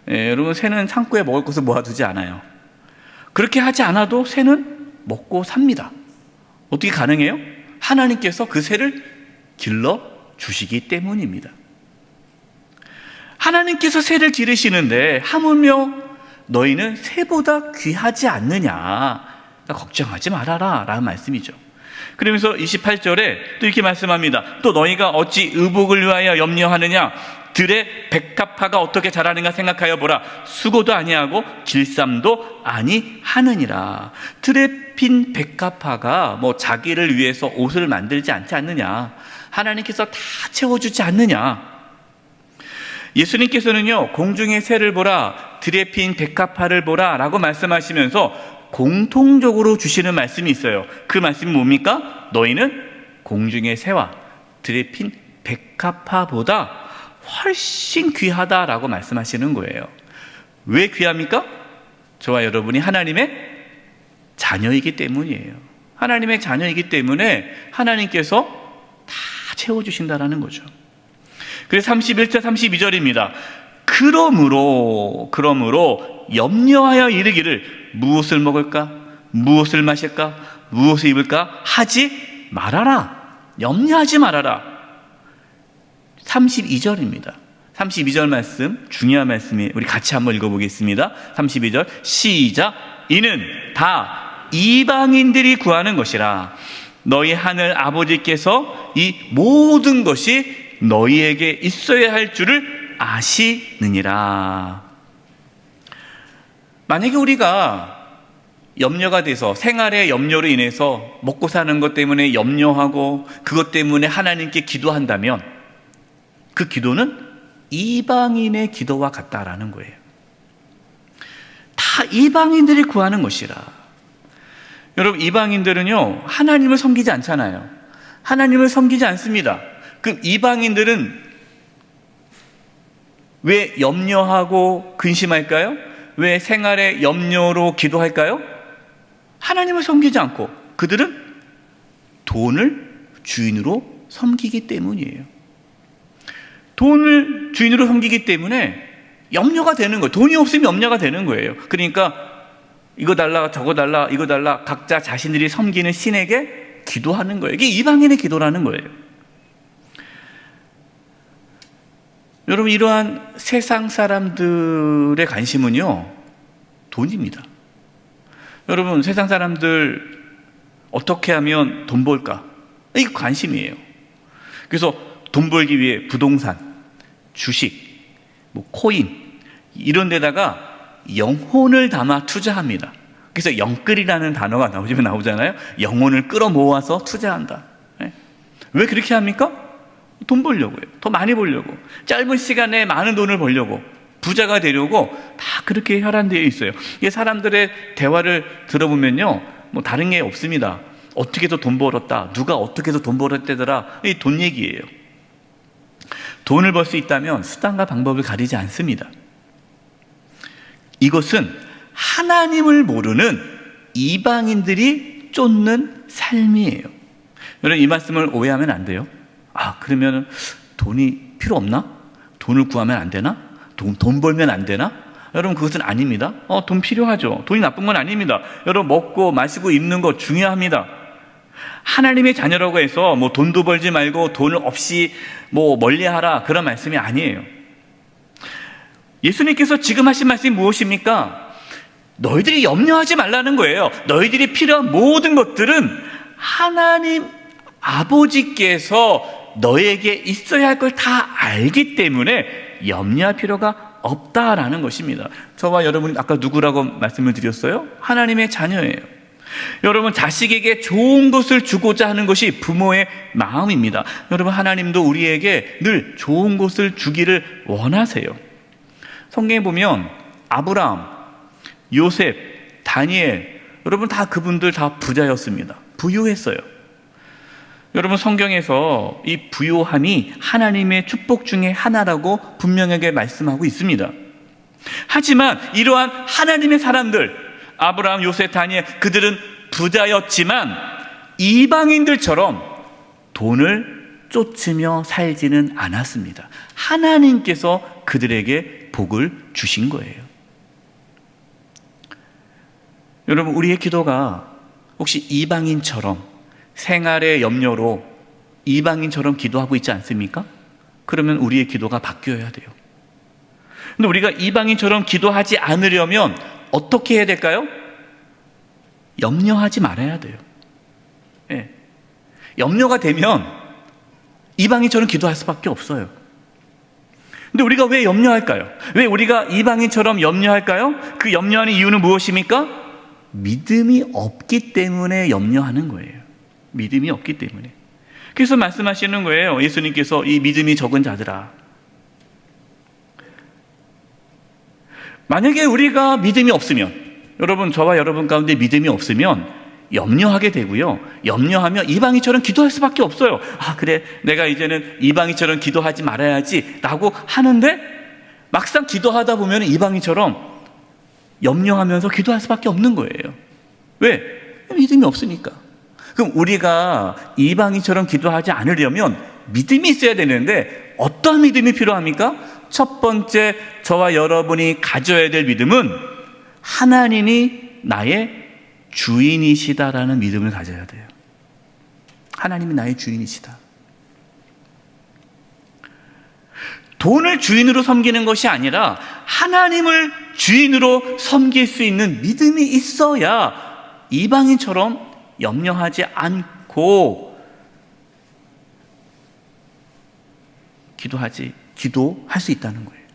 여러분 새는 창고에 먹을 것을 모아두지 않아요. 그렇게 하지 않아도 새는 먹고 삽니다. 어떻게 가능해요? 하나님께서 그 새를 길러주시기 때문입니다. 하나님께서 새를 기르시는데 하물며 너희는 새보다 귀하지 않느냐, 걱정하지 말아라 라는 말씀이죠. 그러면서 28절에 또 이렇게 말씀합니다. 또 너희가 어찌 의복을 위하여 염려하느냐, 들의 백합화가 어떻게 자라는가 생각하여 보라. 수고도 아니하고 길쌈도 아니하느니라. 들에 핀 백합화가 자기를 위해서 옷을 만들지 않지 않느냐, 하나님께서 다 채워주지 않느냐. 예수님께서는요, 공중의 새를 보라, 들에 핀 백합화를 보라 라고 말씀하시면서 공통적으로 주시는 말씀이 있어요. 그 말씀이 뭡니까? 너희는 공중의 새와 들에 핀 백합화보다 훨씬 귀하다라고 말씀하시는 거예요. 왜 귀합니까? 저와 여러분이 하나님의 자녀이기 때문이에요. 하나님의 자녀이기 때문에 하나님께서 다 채워주신다라는 거죠. 그래서 31절 32절입니다. 그러므로 염려하여 이르기를 무엇을 먹을까, 무엇을 마실까, 무엇을 입을까 하지 말아라. 염려하지 말아라. 32절입니다. 32절 말씀, 중요한 말씀이 우리 같이 한번 읽어보겠습니다. 32절 시작. 이는 다 이방인들이 구하는 것이라. 너희 하늘 아버지께서 이 모든 것이 너희에게 있어야 할 줄을 아시느니라. 만약에 우리가 염려가 돼서 생활의 염려로 인해서 먹고 사는 것 때문에 염려하고 그것 때문에 하나님께 기도한다면 그 기도는 이방인의 기도와 같다라는 거예요. 다 이방인들이 구하는 것이라. 여러분, 이방인들은요, 하나님을 섬기지 않잖아요. 하나님을 섬기지 않습니다. 그럼 이방인들은 왜 염려하고 근심할까요? 왜 생활의 염려로 기도할까요? 하나님을 섬기지 않고 그들은 돈을 주인으로 섬기기 때문이에요. 돈을 주인으로 섬기기 때문에 염려가 되는 거예요. 돈이 없으면 염려가 되는 거예요. 그러니까 이거 달라, 저거 달라, 이거 달라, 각자 자신들이 섬기는 신에게 기도하는 거예요. 이게 이방인의 기도라는 거예요. 여러분, 이러한 세상 사람들의 관심은요, 돈입니다. 여러분, 세상 사람들 어떻게 하면 돈 벌까? 이게 관심이에요. 그래서 돈 벌기 위해 부동산, 주식, 코인 이런 데다가 영혼을 담아 투자합니다. 그래서 영끌이라는 단어가 나오잖아요. 영혼을 끌어모아서 투자한다. 왜 그렇게 합니까? 돈 벌려고요. 더 많이 벌려고. 짧은 시간에 많은 돈을 벌려고. 부자가 되려고 다 그렇게 혈안되어 있어요. 이게 사람들의 대화를 들어보면요, 다른 게 없습니다. 어떻게 해서 돈 벌었다. 누가 어떻게 해서 돈 벌었대더라. 이 돈 얘기예요. 돈을 벌 수 있다면 수단과 방법을 가리지 않습니다. 이것은 하나님을 모르는 이방인들이 쫓는 삶이에요. 여러분, 이 말씀을 오해하면 안 돼요. 그러면 돈이 필요 없나? 돈을 구하면 안 되나? 돈 벌면 안 되나? 여러분, 그것은 아닙니다. 돈 필요하죠. 돈이 나쁜 건 아닙니다. 여러분, 먹고 마시고 입는 거 중요합니다. 하나님의 자녀라고 해서 돈도 벌지 말고 돈을 없이 멀리하라, 그런 말씀이 아니에요. 예수님께서 지금 하신 말씀이 무엇입니까? 너희들이 염려하지 말라는 거예요. 너희들이 필요한 모든 것들은 하나님 아버지께서 너에게 있어야 할 걸 다 알기 때문에 염려할 필요가 없다라는 것입니다. 저와 여러분이 아까 누구라고 말씀을 드렸어요? 하나님의 자녀예요. 여러분, 자식에게 좋은 것을 주고자 하는 것이 부모의 마음입니다. 여러분, 하나님도 우리에게 늘 좋은 것을 주기를 원하세요. 성경에 보면 아브라함, 요셉, 다니엘, 여러분 다 그분들 다 부자였습니다. 부유했어요. 여러분, 성경에서 이 부유함이 하나님의 축복 중에 하나라고 분명하게 말씀하고 있습니다. 하지만 이러한 하나님의 사람들, 아브라함, 요셉, 다니엘, 그들은 부자였지만 이방인들처럼 돈을 쫓으며 살지는 않았습니다. 하나님께서 그들에게 복을 주신 거예요. 여러분, 우리의 기도가 혹시 이방인처럼 생활의 염려로 이방인처럼 기도하고 있지 않습니까? 그러면 우리의 기도가 바뀌어야 돼요. 근데 우리가 이방인처럼 기도하지 않으려면 어떻게 해야 될까요? 염려하지 말아야 돼요. 예. 염려가 되면 이방인처럼 기도할 수밖에 없어요. 근데 우리가 왜 염려할까요? 왜 우리가 이방인처럼 염려할까요? 그 염려하는 이유는 무엇입니까? 믿음이 없기 때문에 염려하는 거예요. 믿음이 없기 때문에. 그래서 말씀하시는 거예요. 예수님께서 이 믿음이 적은 자들아. 만약에 우리가 믿음이 없으면, 여러분, 저와 여러분 가운데 믿음이 없으면 염려하게 되고요. 염려하면 이방인처럼 기도할 수밖에 없어요. 아, 그래, 내가 이제는 이방인처럼 기도하지 말아야지 라고 하는데 막상 기도하다 보면 이방인처럼 염려하면서 기도할 수밖에 없는 거예요. 왜? 믿음이 없으니까. 그럼 우리가 이방인처럼 기도하지 않으려면 믿음이 있어야 되는데 어떤 믿음이 필요합니까? 첫 번째, 저와 여러분이 가져야 될 믿음은 하나님이 나의 주인이시다라는 믿음을 가져야 돼요. 하나님이 나의 주인이시다. 돈을 주인으로 섬기는 것이 아니라 하나님을 주인으로 섬길 수 있는 믿음이 있어야 이방인처럼 염려하지 않고 기도할 수 있다는 거예요.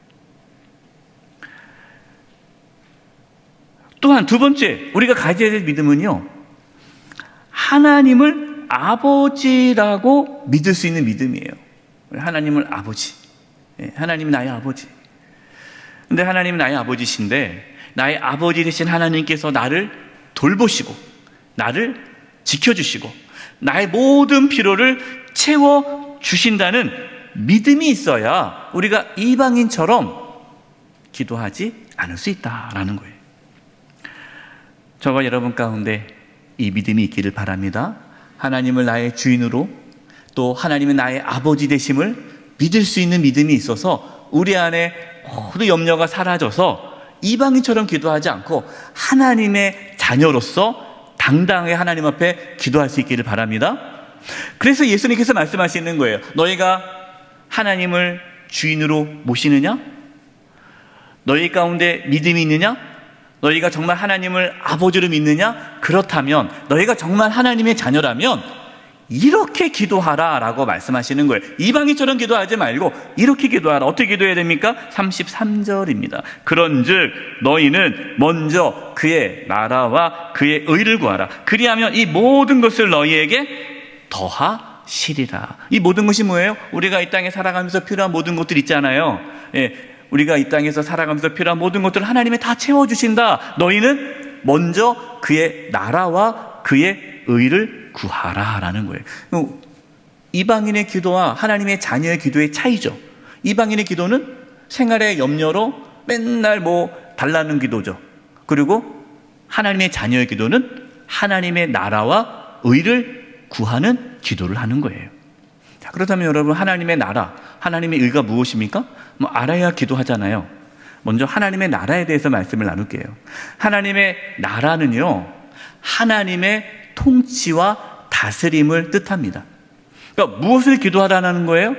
또한 두 번째, 우리가 가져야 될 믿음은요, 하나님을 아버지라고 믿을 수 있는 믿음이에요. 하나님을 아버지. 하나님이 나의 아버지. 근데 하나님이 나의 아버지신데, 나의 아버지 되신 하나님께서 나를 돌보시고 나를 지켜주시고 나의 모든 필요를 채워주신다는 믿음이 있어야 우리가 이방인처럼 기도하지 않을 수 있다라는 거예요. 저와 여러분 가운데 이 믿음이 있기를 바랍니다. 하나님을 나의 주인으로, 또 하나님은 나의 아버지 되심을 믿을 수 있는 믿음이 있어서 우리 안에 모든 염려가 사라져서 이방인처럼 기도하지 않고 하나님의 자녀로서 당당하게 하나님 앞에 기도할 수 있기를 바랍니다. 그래서 예수님께서 말씀하시는 거예요. 너희가 하나님을 주인으로 모시느냐? 너희 가운데 믿음이 있느냐? 너희가 정말 하나님을 아버지로 믿느냐? 그렇다면, 너희가 정말 하나님의 자녀라면 이렇게 기도하라 라고 말씀하시는 거예요. 이방인처럼 기도하지 말고 이렇게 기도하라. 어떻게 기도해야 됩니까? 33절입니다. 그런즉 너희는 먼저 그의 나라와 그의 의를 구하라. 그리하면 이 모든 것을 너희에게 더하시리라. 이 모든 것이 뭐예요? 우리가 이 땅에 살아가면서 필요한 모든 것들 있잖아요. 우리가 이 땅에서 살아가면서 필요한 모든 것들을 하나님이 다 채워주신다. 너희는 먼저 그의 나라와 그의 의를 구하라라는 거예요. 이방인의 기도와 하나님의 자녀의 기도의 차이죠. 이방인의 기도는 생활의 염려로 맨날 달라는 기도죠. 그리고 하나님의 자녀의 기도는 하나님의 나라와 의를 구하는 기도를 하는 거예요. 자, 그렇다면 여러분, 하나님의 나라, 하나님의 의가 무엇입니까? 알아야 기도하잖아요. 먼저 하나님의 나라에 대해서 말씀을 나눌게요. 하나님의 나라는요, 하나님의 통치와 다스림을 뜻합니다. 그러니까 무엇을 기도하라는 거예요?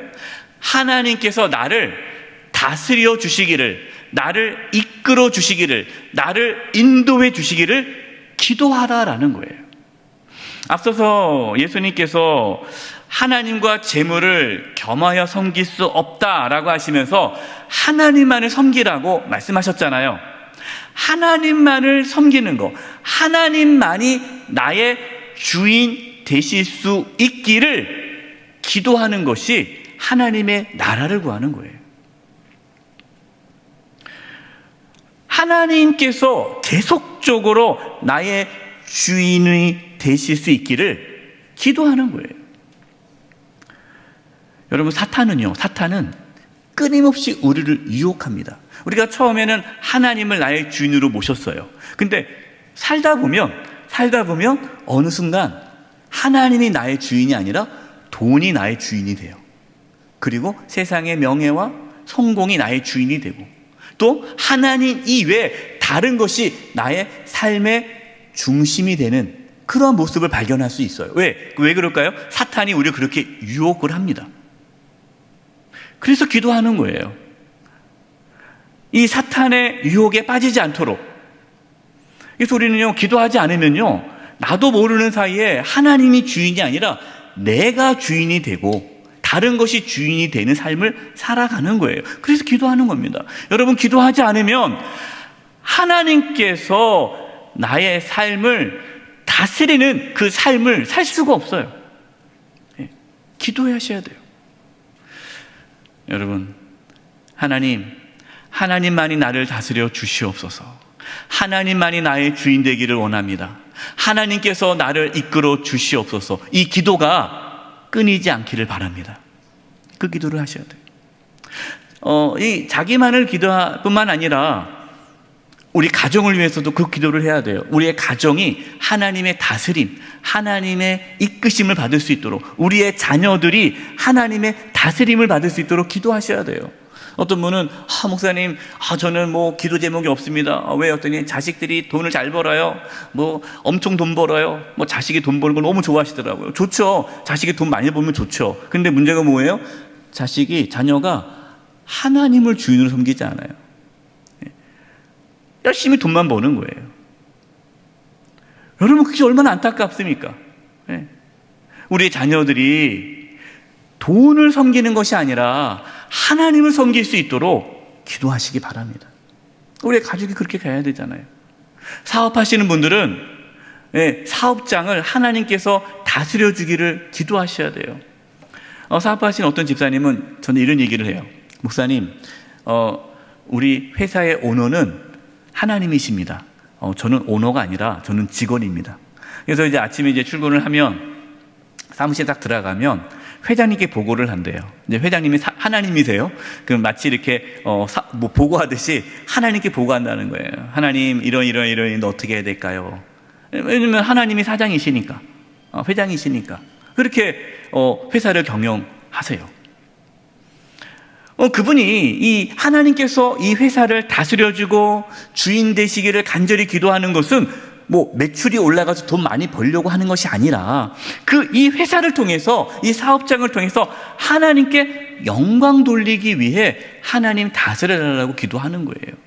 하나님께서 나를 다스려 주시기를, 나를 이끌어 주시기를, 나를 인도해 주시기를 기도하라라는 거예요. 앞서서 예수님께서 하나님과 재물을 겸하여 섬길 수 없다라고 하시면서 하나님만을 섬기라고 말씀하셨잖아요. 하나님만을 섬기는 것, 하나님만이 나의 주인 되실 수 있기를 기도하는 것이 하나님의 나라를 구하는 거예요. 하나님께서 계속적으로 나의 주인이 되실 수 있기를 기도하는 거예요. 여러분, 사탄은 끊임없이 우리를 유혹합니다. 우리가 처음에는 하나님을 나의 주인으로 모셨어요. 근데 살다 보면 어느 순간 하나님이 나의 주인이 아니라 돈이 나의 주인이 돼요. 그리고 세상의 명예와 성공이 나의 주인이 되고, 또 하나님 이외에 다른 것이 나의 삶의 중심이 되는 그러한 모습을 발견할 수 있어요. 왜 그럴까요? 사탄이 우리를 그렇게 유혹을 합니다. 그래서 기도하는 거예요. 이 사탄의 유혹에 빠지지 않도록. 그래서 우리는요, 기도하지 않으면요, 나도 모르는 사이에 하나님이 주인이 아니라 내가 주인이 되고 다른 것이 주인이 되는 삶을 살아가는 거예요. 그래서 기도하는 겁니다. 여러분, 기도하지 않으면 하나님께서 나의 삶을 다스리는 그 삶을 살 수가 없어요. 기도하셔야 돼요. 여러분, 하나님만이 나를 다스려 주시옵소서. 하나님만이 나의 주인 되기를 원합니다. 하나님께서 나를 이끌어 주시옵소서. 이 기도가 끊이지 않기를 바랍니다. 그 기도를 하셔야 돼요. 이 자기만을 기도할 뿐만 아니라 우리 가정을 위해서도 그 기도를 해야 돼요. 우리의 가정이 하나님의 다스림, 하나님의 이끄심을 받을 수 있도록, 우리의 자녀들이 하나님의 다스림을 받을 수 있도록 기도하셔야 돼요. 어떤 분은 목사님, 저는 기도 제목이 없습니다. 왜? 했더니 자식들이 돈을 잘 벌어요. 엄청 돈 벌어요. 자식이 돈 버는 걸 너무 좋아하시더라고요. 좋죠. 자식이 돈 많이 벌면 좋죠. 근데 문제가 뭐예요? 자녀가 하나님을 주인으로 섬기지 않아요. 열심히 돈만 버는 거예요. 여러분, 그게 얼마나 안타깝습니까? 우리의 자녀들이 돈을 섬기는 것이 아니라 하나님을 섬길 수 있도록 기도하시기 바랍니다. 우리의 가족이 그렇게 가야 되잖아요. 사업하시는 분들은 사업장을 하나님께서 다스려 주기를 기도하셔야 돼요. 사업하시는 어떤 집사님은 저는 이런 얘기를 해요. 목사님, 우리 회사의 오너는 하나님이십니다. 저는 오너가 아니라 저는 직원입니다. 그래서 이제 아침에 출근을 하면 사무실에 딱 들어가면 회장님께 보고를 한대요. 이제 회장님이 하나님이세요. 그럼 마치 이렇게 보고하듯이 하나님께 보고한다는 거예요. 하나님, 이런 어떻게 해야 될까요? 왜냐면 하나님이 사장이시니까, 회장이시니까 그렇게 회사를 경영하세요. 그분이 이 하나님께서 이 회사를 다스려주고 주인 되시기를 간절히 기도하는 것은 매출이 올라가서 돈 많이 벌려고 하는 것이 아니라 이 회사를 통해서, 이 사업장을 통해서 하나님께 영광 돌리기 위해 하나님 다스려달라고 기도하는 거예요.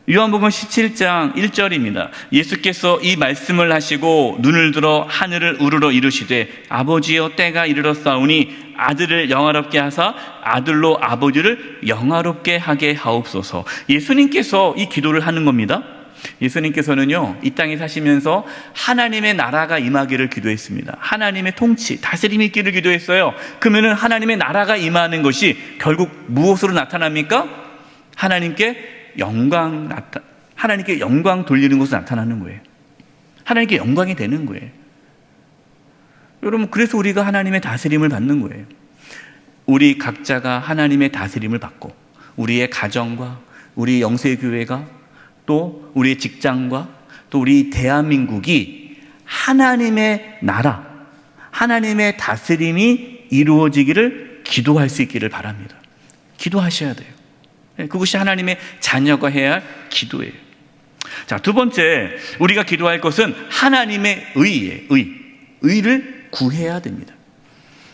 요한복음 17장 1절입니다. 예수께서 이 말씀을 하시고 눈을 들어 하늘을 우러러 이르시되 아버지여, 때가 이르렀사오니 아들을 영화롭게 하사 아들로 아버지를 영화롭게 하게 하옵소서. 예수님께서 이 기도를 하는 겁니다. 예수님께서는요, 이 땅에 사시면서 하나님의 나라가 임하기를 기도했습니다. 하나님의 통치, 다스림이 있기를 기도했어요. 그러면은 하나님의 나라가 임하는 것이 결국 무엇으로 나타납니까? 하나님께 영광 돌리는 것으로 나타나는 거예요. 하나님께 영광이 되는 거예요. 여러분, 그래서 우리가 하나님의 다스림을 받는 거예요. 우리 각자가 하나님의 다스림을 받고, 우리의 가정과 우리 영세교회가, 또 우리의 직장과 또 우리 대한민국이 하나님의 나라, 하나님의 다스림이 이루어지기를 기도할 수 있기를 바랍니다. 기도하셔야 돼요. 그것이 하나님의 자녀가 해야 할 기도예요. 자, 두 번째, 우리가 기도할 것은 하나님의 의예요. 의를 구해야 됩니다.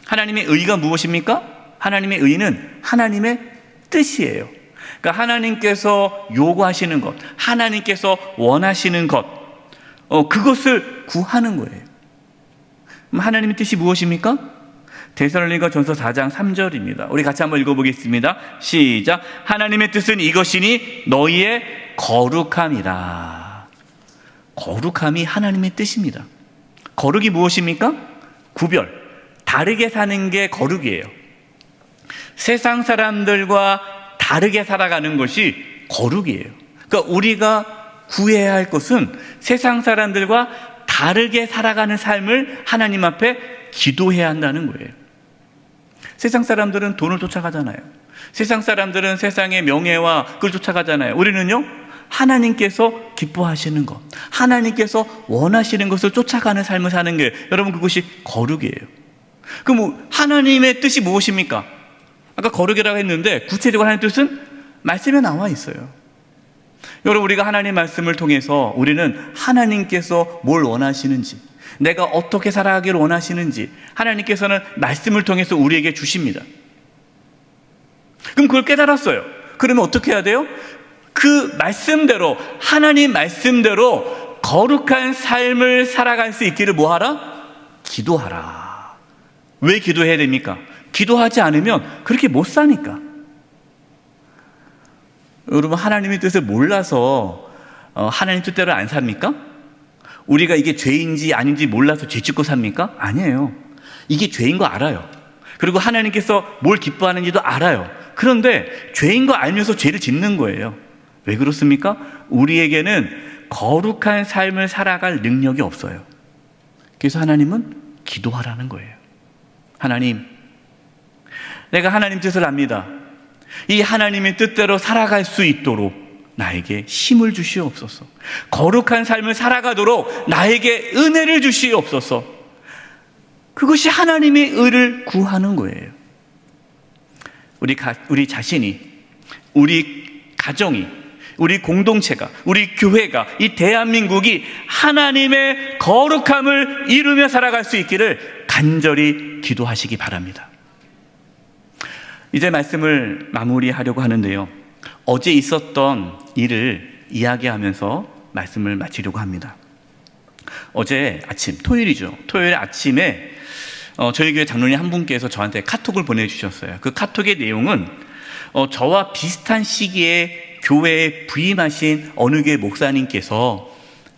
하나님의 의가 무엇입니까? 하나님의 의는 하나님의 뜻이에요. 그러니까 하나님께서 요구하시는 것, 하나님께서 원하시는 것, 그것을 구하는 거예요. 그럼 하나님의 뜻이 무엇입니까? 데살로니가전서 4장 3절입니다. 우리 같이 한번 읽어보겠습니다. 시작. 하나님의 뜻은 이것이니 너희의 거룩함이라. 거룩함이 하나님의 뜻입니다. 거룩이 무엇입니까? 구별, 다르게 사는 게 거룩이에요. 세상 사람들과 다르게 살아가는 것이 거룩이에요. 그러니까 우리가 구해야 할 것은 세상 사람들과 다르게 살아가는 삶을 하나님 앞에 기도해야 한다는 거예요. 세상 사람들은 돈을 쫓아가잖아요. 세상 사람들은 세상의 명예와 그걸 쫓아가잖아요. 우리는요, 하나님께서 기뻐하시는 것, 하나님께서 원하시는 것을 쫓아가는 삶을 사는 게, 여러분, 그것이 거룩이에요. 그럼 하나님의 뜻이 무엇입니까? 아까 거룩이라고 했는데 구체적으로 하나님의 뜻은 말씀에 나와 있어요. 여러분, 우리가 하나님 말씀을 통해서 우리는 하나님께서 뭘 원하시는지, 내가 어떻게 살아가기를 원하시는지 하나님께서는 말씀을 통해서 우리에게 주십니다. 그럼 그걸 깨달았어요. 그러면 어떻게 해야 돼요? 그 말씀대로, 하나님 말씀대로 거룩한 삶을 살아갈 수 있기를 뭐하라? 기도하라. 왜 기도해야 됩니까? 기도하지 않으면 그렇게 못 사니까. 여러분, 하나님의 뜻을 몰라서 하나님 뜻대로 안 삽니까? 우리가 이게 죄인지 아닌지 몰라서 죄 짓고 삽니까? 아니에요. 이게 죄인 거 알아요. 그리고 하나님께서 뭘 기뻐하는지도 알아요. 그런데 죄인 거 알면서 죄를 짓는 거예요. 왜 그렇습니까? 우리에게는 거룩한 삶을 살아갈 능력이 없어요. 그래서 하나님은 기도하라는 거예요. 하나님, 내가 하나님 뜻을 압니다. 이 하나님의 뜻대로 살아갈 수 있도록 나에게 힘을 주시옵소서. 거룩한 삶을 살아가도록 나에게 은혜를 주시옵소서. 그것이 하나님의 의를 구하는 거예요. 우리 자신이, 우리 가정이, 우리 공동체가, 우리 교회가, 이 대한민국이 하나님의 거룩함을 이루며 살아갈 수 있기를 간절히 기도하시기 바랍니다. 이제 말씀을 마무리하려고 하는데요, 어제 있었던 일을 이야기하면서 말씀을 마치려고 합니다. 어제 아침, 토요일이죠. 토요일 아침에 저희 교회 장로님 한 분께서 저한테 카톡을 보내주셨어요. 그 카톡의 내용은 저와 비슷한 시기에 교회에 부임하신 어느 교회 목사님께서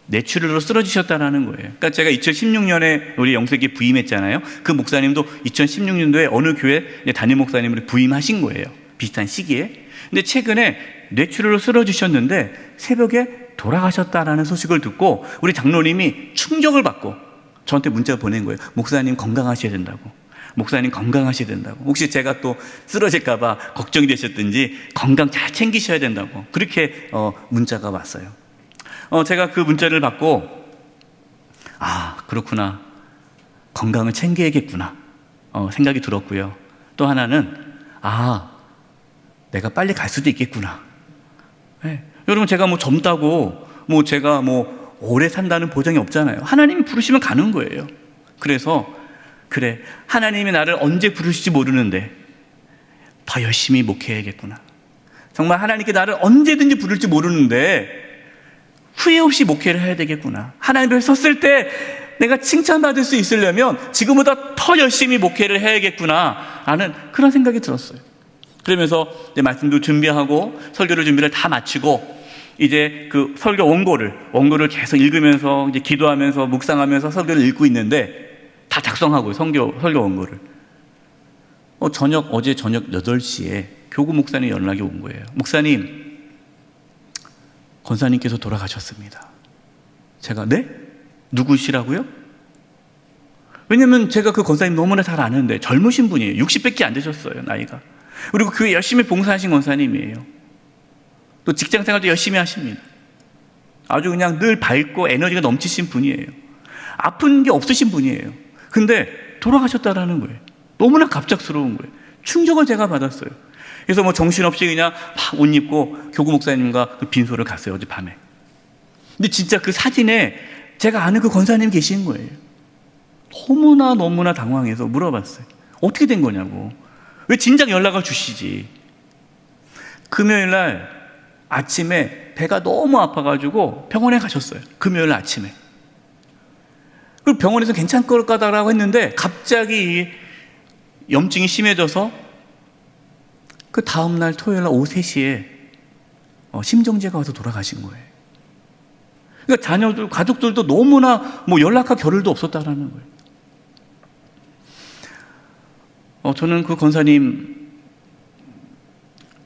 뇌출혈로 쓰러지셨다는 거예요. 그러니까 제가 2016년에 우리 영세기에 부임했잖아요. 그 목사님도 2016년도에 어느 교회 담임 목사님으로 부임하신 거예요. 비슷한 시기에. 근데 최근에 뇌출혈로 쓰러지셨는데 새벽에 돌아가셨다라는 소식을 듣고 우리 장로님이 충격을 받고 저한테 문자 보낸 거예요. 목사님 건강하셔야 된다고. 목사님 건강하셔야 된다고. 혹시 제가 또 쓰러질까 봐 걱정이 되셨든지 건강 잘 챙기셔야 된다고. 그렇게 문자가 왔어요. 제가 그 문자를 받고 그렇구나. 건강을 챙겨야겠구나. 생각이 들었고요. 또 하나는 내가 빨리 갈 수도 있겠구나. 네. 여러분, 제가 젊다고 제가 오래 산다는 보장이 없잖아요. 하나님이 부르시면 가는 거예요. 그래서 그래, 하나님이 나를 언제 부르실지 모르는데 더 열심히 목회해야겠구나. 정말 하나님께 나를 언제든지 부를지 모르는데 후회 없이 목회를 해야 되겠구나. 하나님 앞에 섰을 때 내가 칭찬받을 수 있으려면 지금보다 더 열심히 목회를 해야겠구나 라는 그런 생각이 들었어요. 그러면서 이제 말씀도 준비하고 설교를 준비를 다 마치고 이제 그 설교 원고를 계속 읽으면서 이제 기도하면서 묵상하면서 설교를 읽고 있는데 다 작성하고요. 설교 원고를. 어제 저녁 8시에 교구 목사님 연락이 온 거예요. 목사님, 권사님께서 돌아가셨습니다. 제가 네? 누구시라고요? 왜냐면 제가 그 권사님 너무나 잘 아는데 젊으신 분이에요. 60밖에 안 되셨어요, 나이가. 그리고 교회 열심히 봉사하신 권사님이에요. 또 직장생활도 열심히 하십니다. 아주 그냥 늘 밝고 에너지가 넘치신 분이에요. 아픈 게 없으신 분이에요. 근데 돌아가셨다라는 거예요. 너무나 갑작스러운 거예요. 충격을 제가 받았어요. 그래서 정신없이 그냥 막 옷 입고 교구 목사님과 그 빈소를 갔어요, 어젯밤에. 근데 진짜 그 사진에 제가 아는 그 권사님이 계신 거예요. 너무나 당황해서 물어봤어요. 어떻게 된 거냐고. 왜 진작 연락을 주시지? 금요일 날 아침에 배가 너무 아파가지고 병원에 가셨어요. 금요일 아침에. 그리고 병원에서 괜찮을 거다라고 했는데 갑자기 염증이 심해져서 그 다음날 토요일 날 오후 3시에 심정지가 와서 돌아가신 거예요. 그러니까 자녀들, 가족들도 너무나 연락할 겨를도 없었다라는 거예요. 저는 그 권사님,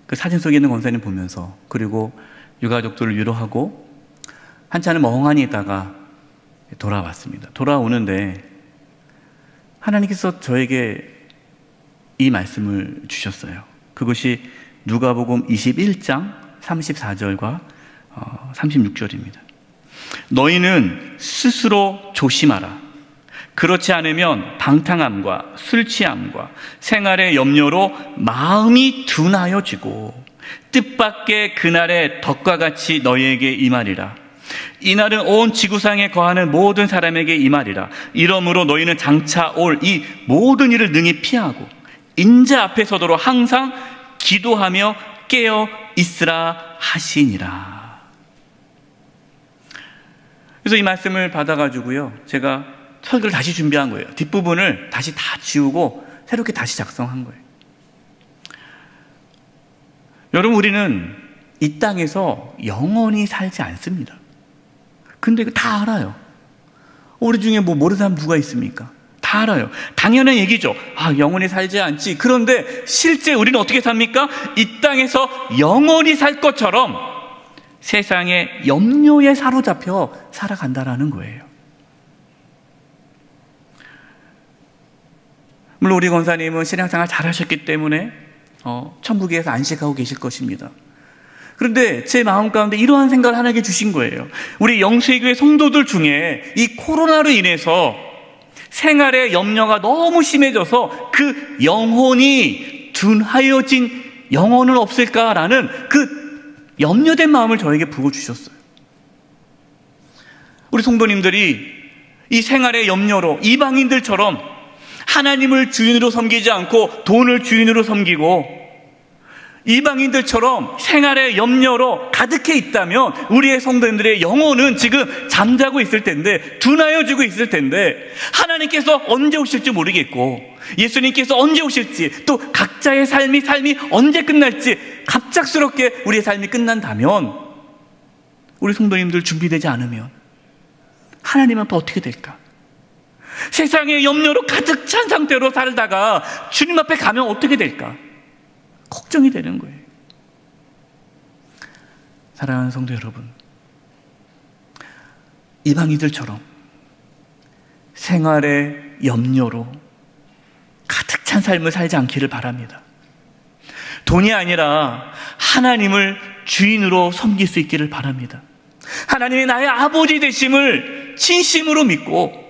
그 사진 속에 있는 권사님 보면서, 그리고 유가족들을 위로하고 한참을 멍하니 있다가 돌아왔습니다. 돌아오는데 하나님께서 저에게 이 말씀을 주셨어요. 그것이 누가복음 21장 34절과 36절입니다. 너희는 스스로 조심하라. 그렇지 않으면 방탕함과 술 취함과 생활의 염려로 마음이 둔하여지고 뜻밖의 그날의 덕과 같이 너희에게 임하리라. 이날은 온 지구상에 거하는 모든 사람에게 임하리라. 이러므로 너희는 장차 올 이 모든 일을 능히 피하고 인자 앞에 서도록 항상 기도하며 깨어 있으라 하시니라. 그래서 이 말씀을 받아가지고요, 제가 설교를 다시 준비한 거예요. 뒷부분을 다시 다 지우고 새롭게 다시 작성한 거예요. 여러분, 우리는 이 땅에서 영원히 살지 않습니다. 근데 이거 다 알아요. 우리 중에 모르는 사람 누가 있습니까? 다 알아요. 당연한 얘기죠. 영원히 살지 않지. 그런데 실제 우리는 어떻게 삽니까? 이 땅에서 영원히 살 것처럼 세상의 염려에 사로잡혀 살아간다라는 거예요. 물론 우리 권사님은 신앙생활 잘하셨기 때문에 천국에서 안식하고 계실 것입니다. 그런데 제 마음 가운데 이러한 생각을 하나님께 주신 거예요. 우리 영세교회 성도들 중에 이 코로나로 인해서 생활의 염려가 너무 심해져서 그 영혼이 둔하여진 영혼은 없을까라는 그 염려된 마음을 저에게 부어주셨어요. 우리 성도님들이 이 생활의 염려로 이방인들처럼 하나님을 주인으로 섬기지 않고 돈을 주인으로 섬기고 이방인들처럼 생활의 염려로 가득해 있다면 우리의 성도님들의 영혼은 지금 잠자고 있을 텐데, 둔하여지고 있을 텐데, 하나님께서 언제 오실지 모르겠고 예수님께서 언제 오실지, 또 각자의 삶이 언제 끝날지 갑작스럽게 우리의 삶이 끝난다면, 우리 성도님들 준비되지 않으면 하나님 앞에 어떻게 될까? 세상의 염려로 가득 찬 상태로 살다가 주님 앞에 가면 어떻게 될까? 걱정이 되는 거예요. 사랑하는 성도 여러분, 이방인들처럼 생활의 염려로 가득 찬 삶을 살지 않기를 바랍니다. 돈이 아니라 하나님을 주인으로 섬길 수 있기를 바랍니다. 하나님이 나의 아버지 되심을 진심으로 믿고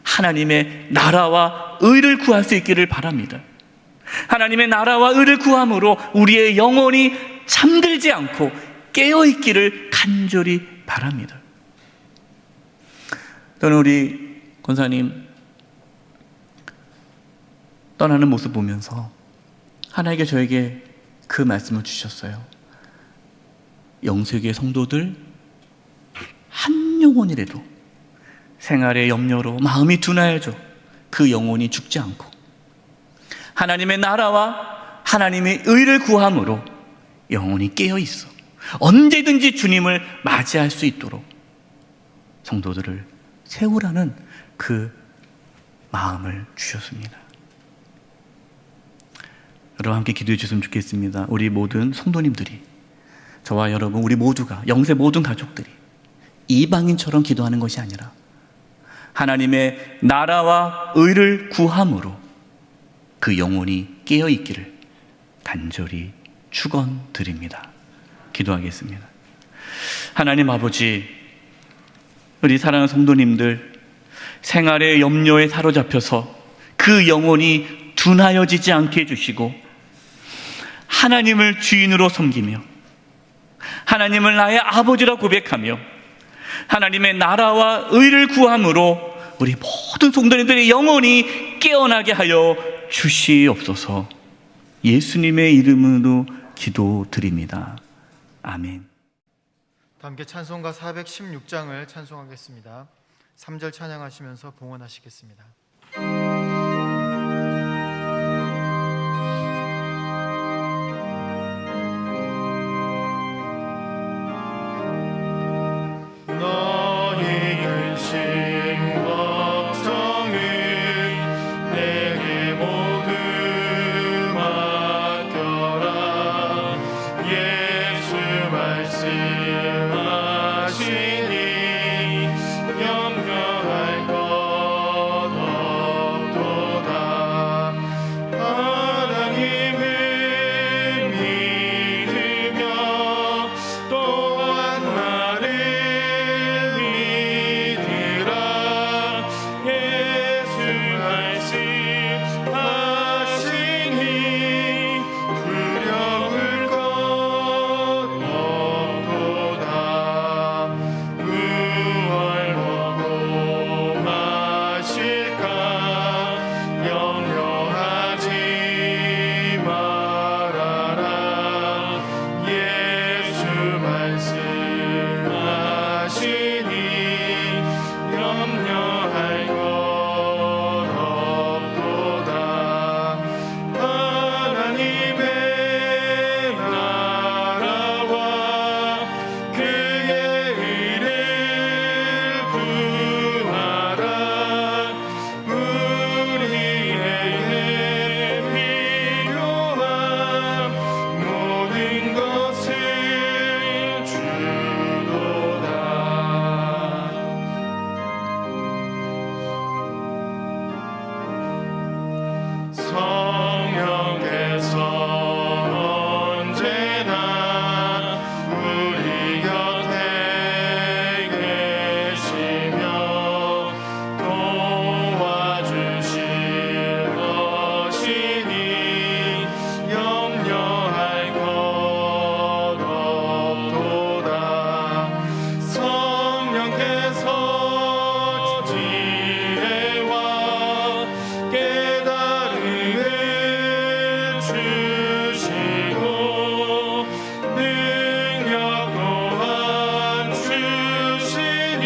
하나님의 나라와 의를 구할 수 있기를 바랍니다. 하나님의 나라와 의를 구함으로 우리의 영혼이 잠들지 않고 깨어있기를 간절히 바랍니다. 저는 우리 권사님 떠나는 모습 보면서 하나님께 저에게 그 말씀을 주셨어요. 영세교회 성도들 한 영혼이라도 생활의 염려로 마음이 둔하여져 그 영혼이 죽지 않고 하나님의 나라와 하나님의 의를 구함으로 영혼이 깨어있어 언제든지 주님을 맞이할 수 있도록 성도들을 세우라는 그 마음을 주셨습니다. 여러분 함께 기도해 주셨으면 좋겠습니다. 우리 모든 성도님들이, 저와 여러분, 우리 모두가, 영세 모든 가족들이 이방인처럼 기도하는 것이 아니라 하나님의 나라와 의를 구함으로 그 영혼이 깨어있기를 간절히 축원드립니다. 기도하겠습니다. 하나님 아버지, 우리 사랑하는 성도님들 생활의 염려에 사로잡혀서 그 영혼이 둔하여지지 않게 해주시고 하나님을 주인으로 섬기며 하나님을 나의 아버지라 고백하며 하나님의 나라와 의를 구함으로 우리 모든 성도님들의 영혼이 깨어나게 하여 주시옵소서. 예수님의 이름으로 기도드립니다. 아멘. 다 함께 찬송가 416장을 찬송하겠습니다. 3절 찬양하시면서 봉헌하시겠습니다. 너희 근심 걱정을 내게 모두 맡겨라. 예수 말씀하시니 염려할 것 없도다. 하나님을 믿으며 또한 나를 믿으라. 예수 말씀하시니 두려울 것 없도다. 무얼 먹고 마실까 염려하지 말아라. 예수 말씀하시니 염려할 것 없도다. 하나님의 나라와 그의 의를 구하라. 우리에게 필요한 모든 것을 주도다. 성령께서 언제나 우리 곁에 계시며 도와주실 것이니 염려할 것 없도다. 성령께서 지혜와 깨달음을 주시고 능력 또한 주시니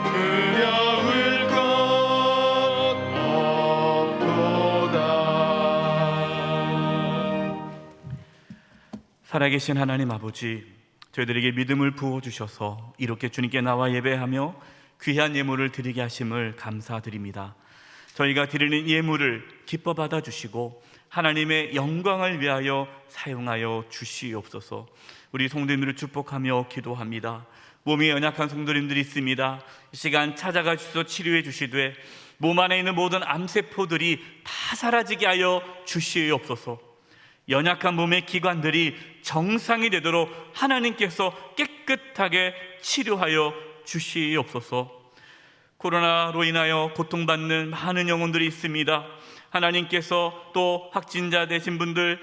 두려울 것 없도다. 살아계신 하나님 아버지, 저희들에게 믿음을 부어주셔서 이렇게 주님께 나와 예배하며 귀한 예물을 드리게 하심을 감사드립니다. 저희가 드리는 예물을 기뻐 받아주시고 하나님의 영광을 위하여 사용하여 주시옵소서. 우리 성도님들을 축복하며 기도합니다. 몸이 연약한 성도님들이 있습니다. 이 시간 찾아가 주셔서 치료해 주시되 몸 안에 있는 모든 암세포들이 다 사라지게 하여 주시옵소서. 연약한 몸의 기관들이 정상이 되도록 하나님께서 깨끗하게 치료하여 주시옵소서. 코로나로 인하여 고통받는 많은 영혼들이 있습니다. 하나님께서 또 확진자 되신 분들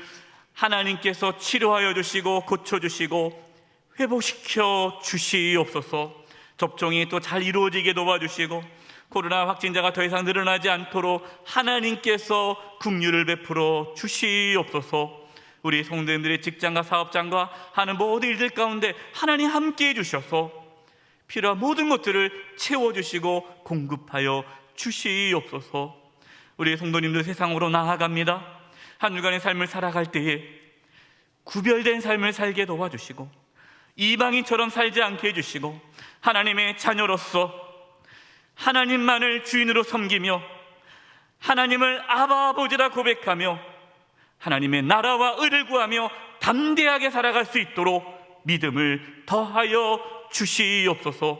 하나님께서 치료하여 주시고 고쳐주시고 회복시켜 주시옵소서. 접종이 또 잘 이루어지게 도와주시고 코로나 확진자가 더 이상 늘어나지 않도록 하나님께서 긍휼을 베풀어 주시옵소서. 우리 성도님들의 직장과 사업장과 하는 모든 일들 가운데 하나님 함께해 주셔서 필요한 모든 것들을 채워주시고 공급하여 주시옵소서. 우리 성도님들 세상으로 나아갑니다. 한 주간의 삶을 살아갈 때에 구별된 삶을 살게 도와주시고 이방인처럼 살지 않게 해주시고 하나님의 자녀로서 하나님만을 주인으로 섬기며 하나님을 아바 아버지라 고백하며 하나님의 나라와 의를 구하며 담대하게 살아갈 수 있도록 믿음을 더하여 주시옵소서.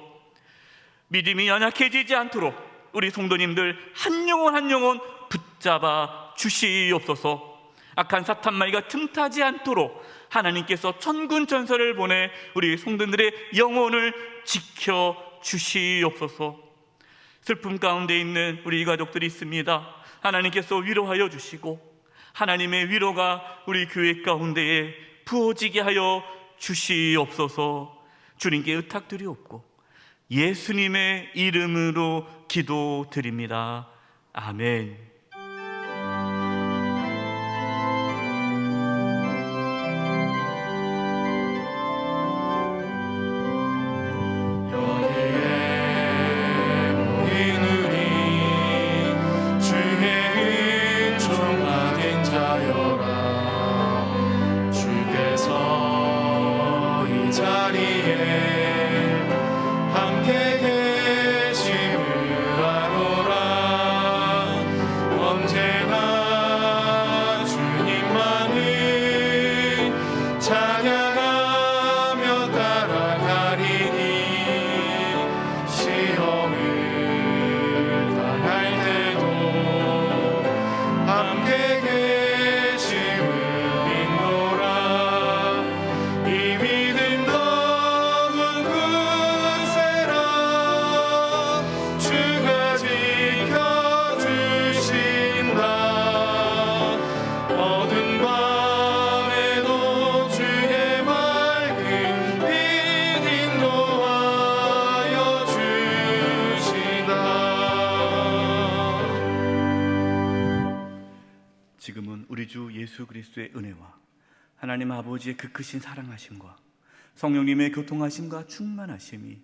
믿음이 연약해지지 않도록 우리 성도님들 한 영혼 한 영혼 붙잡아 주시옵소서. 악한 사탄마귀가 틈타지 않도록 하나님께서 천군 천사를 보내 우리 성도들의 영혼을 지켜 주시옵소서. 슬픔 가운데 있는 우리 가족들이 있습니다. 하나님께서 위로하여 주시고 하나님의 위로가 우리 교회 가운데에 부어지게 하여 주시옵소서. 주님께 의탁드리옵고 예수님의 이름으로 기도드립니다. 아멘. 우리 주 예수 그리스도의 은혜와 하나님 아버지의 그 크신 사랑하심과 성령님의 교통하심과 충만하심이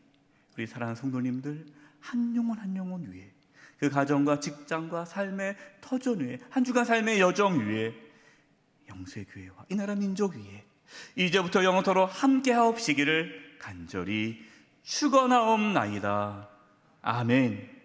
우리 사랑하는 성도님들 한 영혼 위에, 그 가정과 직장과 삶의 터전 위에, 한 주간 삶의 여정 위에, 영세교회와 이 나라 민족 위에 이제부터 영원토록 함께하옵시기를 간절히 축원하옵나이다. 아멘.